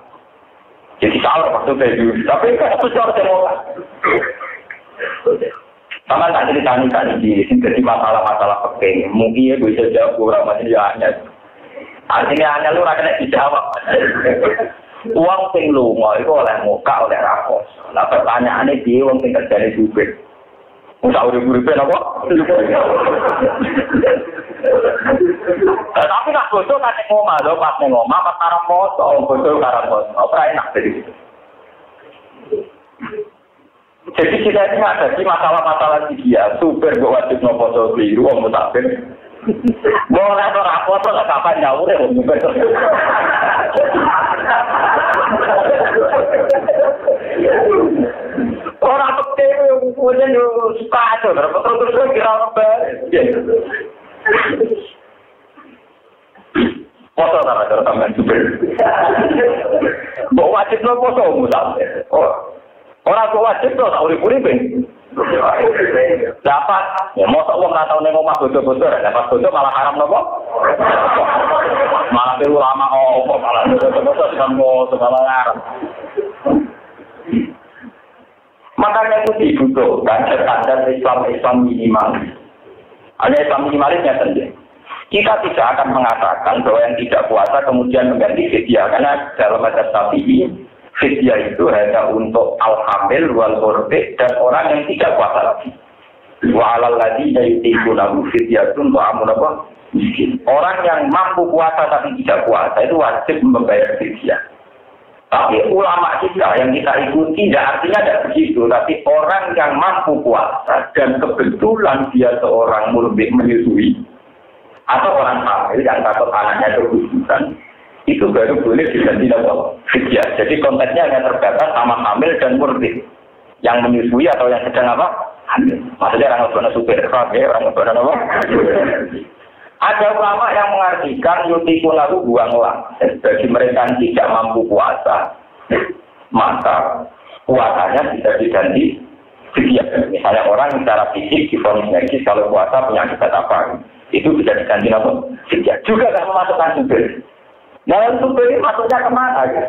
Jadi salah waktu itu. Tapi kan itu siapa yang mau kan? Sama tak cerita-cerita di sini jadi masalah-masalah penting. Mungkin ya bisa jawab orang masih hanya. Artinya hanya lu rakyatnya dijawab. Uang sing lunga itu oleh muka oleh rakos. Nah pertanyaannya dia uang sing kerjanya juga. Usah urip-uripe apa? Tapi nak bodoh kan ngomah lho, pas ngomah pas karang foto, bodoh karang foto. Ora enak jadi. Jadi kita ini ada di masalah-masalah dia, super wajib foto biru, wong musafir. Boleh ora foto lah kapan nyaur ya wong musafir. Orang petir punya sepatu, terus kira apa? Foto sama teman super. Bawa wajib lo foto musafir. Orang wajib lo tak urip-urip. Dapat, ya mau tak uang atau neng omah bodoh-bodoh, dapat bodoh malah haram nopo. Malah perlu lama malah bodoh-bodoh dengan mau segala haram. Makanya itu dibutuhkan standar Islam minimal. Hanya Islam minimalnya sendiri. Kita tidak akan mengatakan bahwa yang tidak puasa kemudian mengganti fidyah, karena dalam mazhab Syafi'i fidyah itu hanya untuk al-hamil wal murdi dan orang yang tidak puasa lagi. Wa 'alal ladzina yutiqunahu fidyatun ta'amun apa? Miskin. Orang yang mampu puasa tapi tidak puasa itu wajib membayar fidyah. Tapi ulama kita yang kita ikuti tidak artinya tidak begitu, tapi orang yang mampu puasa dan kebetulan dia seorang murdi menyusui atau orang hamil yang takut anaknya keguguran, itu baru boleh diganti dalam fidyah. Jadi konteksnya hanya terbatas sama hamil dan murdi yang menyusui atau yang sedang apa? Hamil. Maksudnya orang ngebana supir, orang ngebana apa? Ada ulama yang mengartikan yutiku lalu buanglah. Bagi mereka yang tidak mampu puasa, maka puasanya bisa diganti fidyah. Misalnya orang secara fisik divonis medis kalau puasa penyakit apa, itu bisa diganti apa? Fidyah. Juga tidak memasukkan supir. Nah, supir ini masuknya kemana? Ya?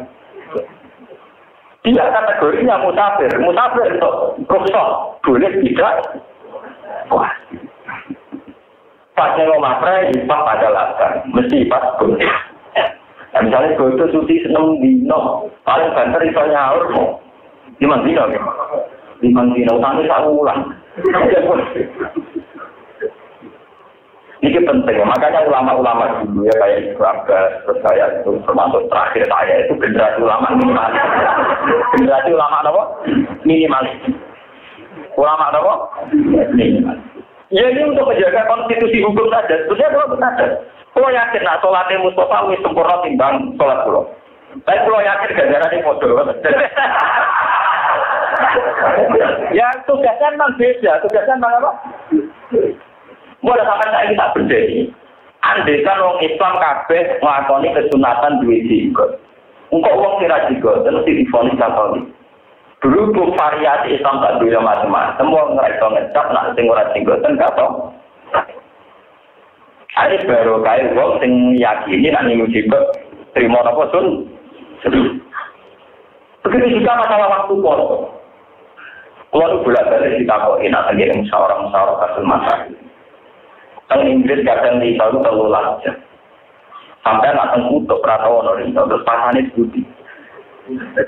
Dia kategorinya musafir. Musafir untuk rukhsah boleh tidak? Wah. Pas ngomong pray, pas pada latar, mesti pas boleh. Misalnya bodoh suci seneng dino, paling banter iso nyaur mau. 5 dino ya. 5 dino sampai 1 bulan. Ini penting, makanya ulama-ulama dulu ya kayak Ibu Abbas, terus saya itu termasuk terakhir saya itu generasi ulama minimalis. Generasi ulama apa? Minimalis. Ulama apa? Minimalis. Ya ini untuk menjaga konstitusi hukum saja. Sebenarnya kalau saja. Kalau yakin nak sholatnya Mustafa wis sempurna timbang sholat pulau. Tapi kalau yakin gara-gara ini bodoh. Ya tugasnya memang beda. Tugasnya memang apa? Mulai sampai saya kita berdiri. Andai kan orang Islam kabeh melakoni kesunatan duwe jenggot. Engkau orang kira jenggot, terus difonis Katolik. Berhubung variasi Islam tak duwe macam-macam, semua ngerasa ngecap nak sing ora jenggot enggak toh. Ada baru kaya wong sing yakini nak nyinggung jenggot terima apa sun. Begitu juga masalah waktu poso. Kalau bolak-balik ditakoki nak ngirim musyawarah kasus masalah. Teng Inggris kadang di Italia terlalu lancar. Sampai akan kutuk Pratowono terus pasane budi.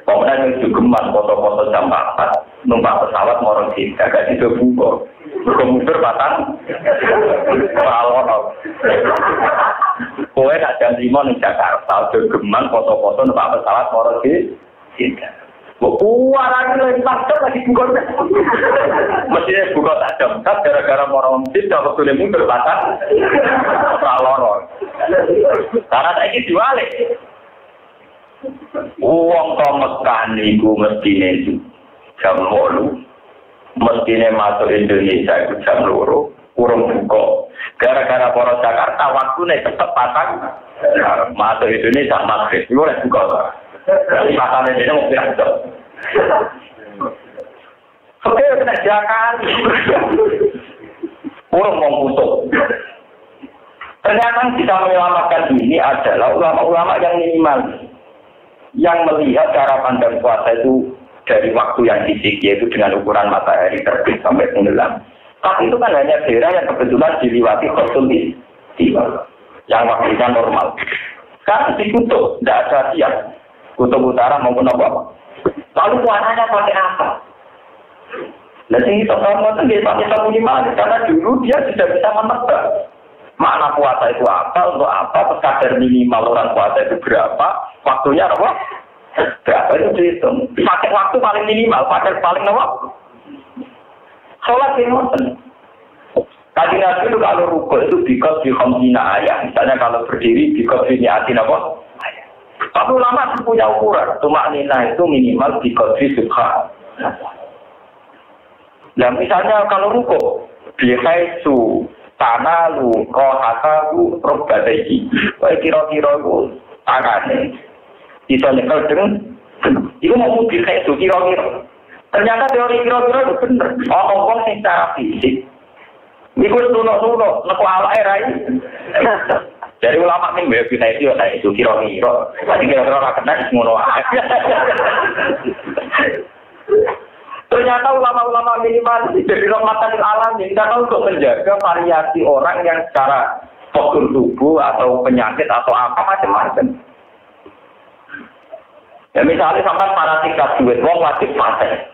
Pokoknya itu geman foto-foto jam 4 numpak pesawat morong sini agak tidak buka. Berkomuter batang Pratowono. Kowe nak jam 5 di Jakarta udah geman foto-foto numpak pesawat morong sini. Warang lagi pastor lagi buka. Mestinya buka tajam. Gara-gara morong sini kalau sudah mundur batang Pratowono. Karena saya diwalik. Uang kau Mekah niku mestine jam 8. Mestine masuk Indonesia itu jam 2. Urung buka. Gara-gara para Jakarta waktune cepet patang. Masuk Indonesia maghrib. Iku lek buka. Matane dene mau piye. Oke, kena jakan. Urung mau putus. Ternyata kita menyelamatkan ini adalah ulama-ulama yang minimal. Yang melihat cara pandang puasa itu dari waktu yang fisik, yaitu dengan ukuran matahari terbit sampai tenggelam. Tapi itu kan hanya daerah yang kebetulan diliwati khosul istiwa, yang waktunya normal. Sekarang di kutub, tidak ada siang. Kutub utara maupun apa. Lalu puasanya pakai apa? Nah, ini orang-orang itu pakai satu lima, karena dulu dia sudah bisa menebak. Makna puasa itu apa, untuk apa, kadar minimal orang puasa itu berapa, waktunya apa? Berapa itu dihitung. Pakai waktu paling minimal, pakai paling apa? Sholat di moten. Kaji Nabi itu kalau rukuk itu bikot di khomsina ayat. Misalnya kalau berdiri bikot di niatin apa? Tapi ulama punya ukuran. Tumak nina itu minimal bikot di subhan. Nah misalnya kalau rukuk, biasaisu tanalu rohatalu robbadai. Kayak kira-kira itu tangannya. Bisa nyekel dengan itu mau biasaisu kira-kira. Ternyata teori kira-kira itu benar. Orang-orang secara fisik. Ini tunuk-tunuk, neku awake rai. Dari ulama ini bisa itu kira-kira. Tadi kira-kira ora kena ngono ae. Ternyata ulama-ulama minimal jadi rahmatan alamin karena untuk menjaga variasi orang yang secara postur tubuh atau penyakit atau apa macam-macam. Ya misalnya sampai para tingkat duit, wong wajib fase.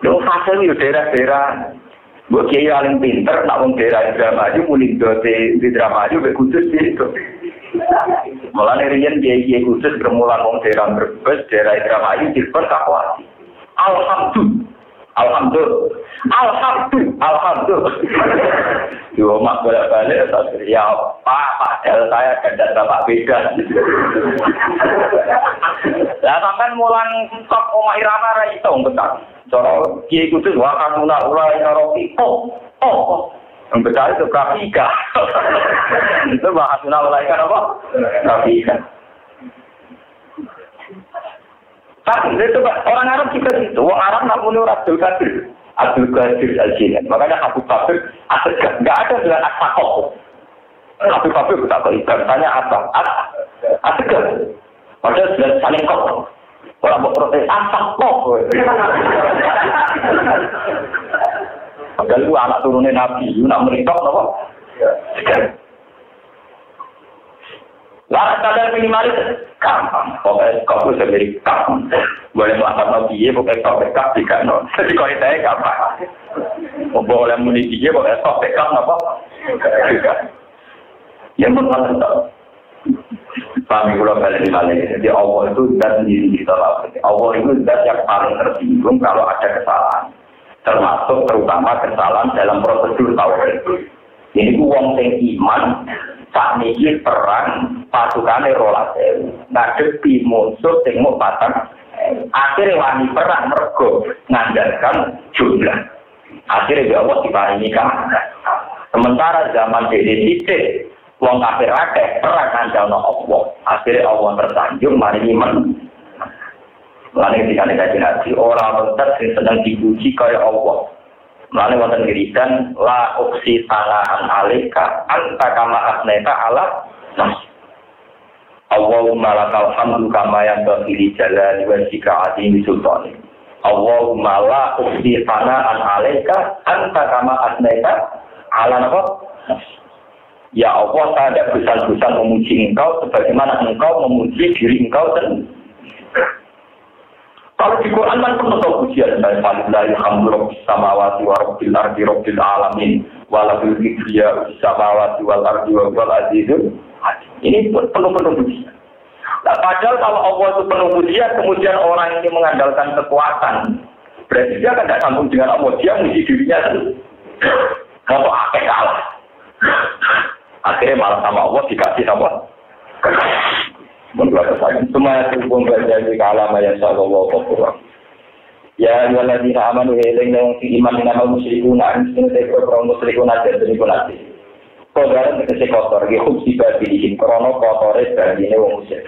Lu fase itu daerah-daerah. Buat kiai paling pinter, nak wong daerah Indramayu, muni dote di Indramayu, be khusus itu. Malah nerian kiai khusus bermula wong daerah Brebes, daerah Indramayu, dilpon kakwati. Alhamdulillah. Yo mak bolak-balik ya Pak, saya ada bapak beda. Lah sampean mulang kok omah irama ra iso betul. Cara kiai khusus wa kanuna ula roki. Oh. Yang betul itu grafika. Itu bahasuna ula apa? Grafika. Tapi itu orang Arab juga itu, orang Arab namanya Abdul Qadir Al-Jilani. Makanya Abu Bakar nggak ada dengan Asakok. Abu Bakar kita tanya apa? Asakok. Padahal sudah saling kok. Orang mau protes Asakok. Padahal itu anak turunnya Nabi, nak meritok apa? Lah kadar minimalis gampang. Pokoknya kau sendiri gampang. Boleh melakukan nabi, pokoknya kau backup tidak non. Jadi kau itu gampang. Boleh muni dia, pokoknya kau backup apa? Ya benar tak. Kami pulau balik balik. Jadi Allah itu dan diri kita lah. Allah itu zat yang paling tersinggung kalau ada kesalahan, termasuk terutama kesalahan dalam prosedur tauhid. Ini uang sing iman, saat ini perang pasukannya rolasel, ngadepi musuh sing mau patang. Akhirnya wani perang mergo ngandalkan jumlah. Akhirnya Allah diparingi kalah. Sementara zaman DDT wong kafir akeh perang ngandalno Allah. Akhirnya Allah tersanjung mari iman. Lalu ketika dikaji haji orang tetap sedang dipuji kaya Allah. Lalu wonten wiridan la uksi tanaan alika anta kama asneta ala nas. Allahumma lakal hamdu kama yanbaghi li jalali wajhika azimi sultani. Allahumma la uksi tanaan alika anta kama asneta ala napa? Ya Allah, saya tidak bosan-bosan memuji engkau sebagaimana engkau memuji diri engkau sendiri. Kalau di Quran kan penuh pujian dari Alhamdulillah Rabbis samawati wa rabbil ardi rabbil alamin wa lahul kibriya samawati wal ardi wa wal azizul hakim. Ini penuh pujian. Nah, padahal kalau Allah itu penuh pujian, kemudian orang ini mengandalkan kekuatan, berarti dia kan tidak sambung dengan Allah, dia muji dirinya sendiri. Kalau akeh kalah. Akhirnya malah sama Allah dikasih apa? Menurut saya, semua itu pun berjadi kalam yang Allah Allah. Ya, waladina amanu heling yang si iman dengan al musyrikuna, ini saya berperang musyrikuna dan musyrikuna. Kodaran tegese kotor, gihub sifat dilihin, krono kotore bandine wong musyrik.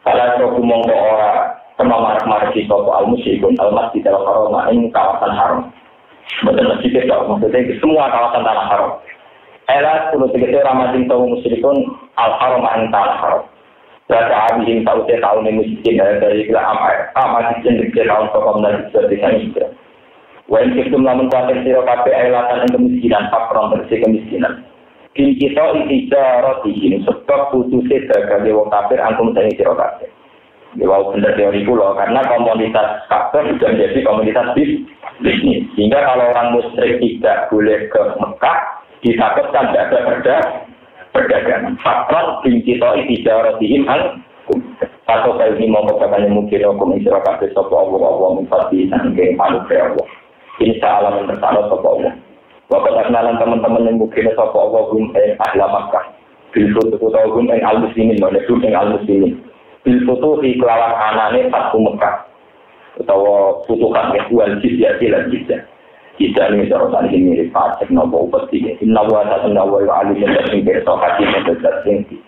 Kalau aku mongko ora kemamar-mar si sopo al musyrikun al masjid al haram ing kawasan haram. Betul masjid itu maksudnya semua kawasan tanah haram. Era kulo tegese ramadan tahu musyrikun al haram ing tanah haram. Berada abihim ta'udnya tahun ini miskin dari kila amat miskin dari tahun sokom dan sebagainya miskin. Wain kisum lamun kuatir siro kabe ailatan yang kemiskinan, fakron bersih kemiskinan. Kini kita itija rotihin, sebab putusnya dagang dewa kafir angkum seni siro kabe. Dewa benar teori pulau, karena komunitas kafir sudah menjadi komunitas bisnis. Sehingga kalau orang musyrik tidak boleh ke Mekah, ditakutkan tidak ada perdagangan. Fakron binti to'i tijaratihim atau kali ini mau katakannya mungkin hukum isra kabeh sapa Allah mufati nangge panuh Allah. Insya Allah mentertawa sapa Allah. Bapak kenalan teman-teman yang mungkin sapa Allah gum ahli Makkah. Bil foto gum al-muslimin, gum al-muslimin. Bil foto kelawan anane Fatu Mekah. Utawa futuhan wal jizya lan jizya. Kita ini seorang ini mirip pajak nopo upeti. Inna wa ta'ala wa alim dan singkir sohati dan singkir.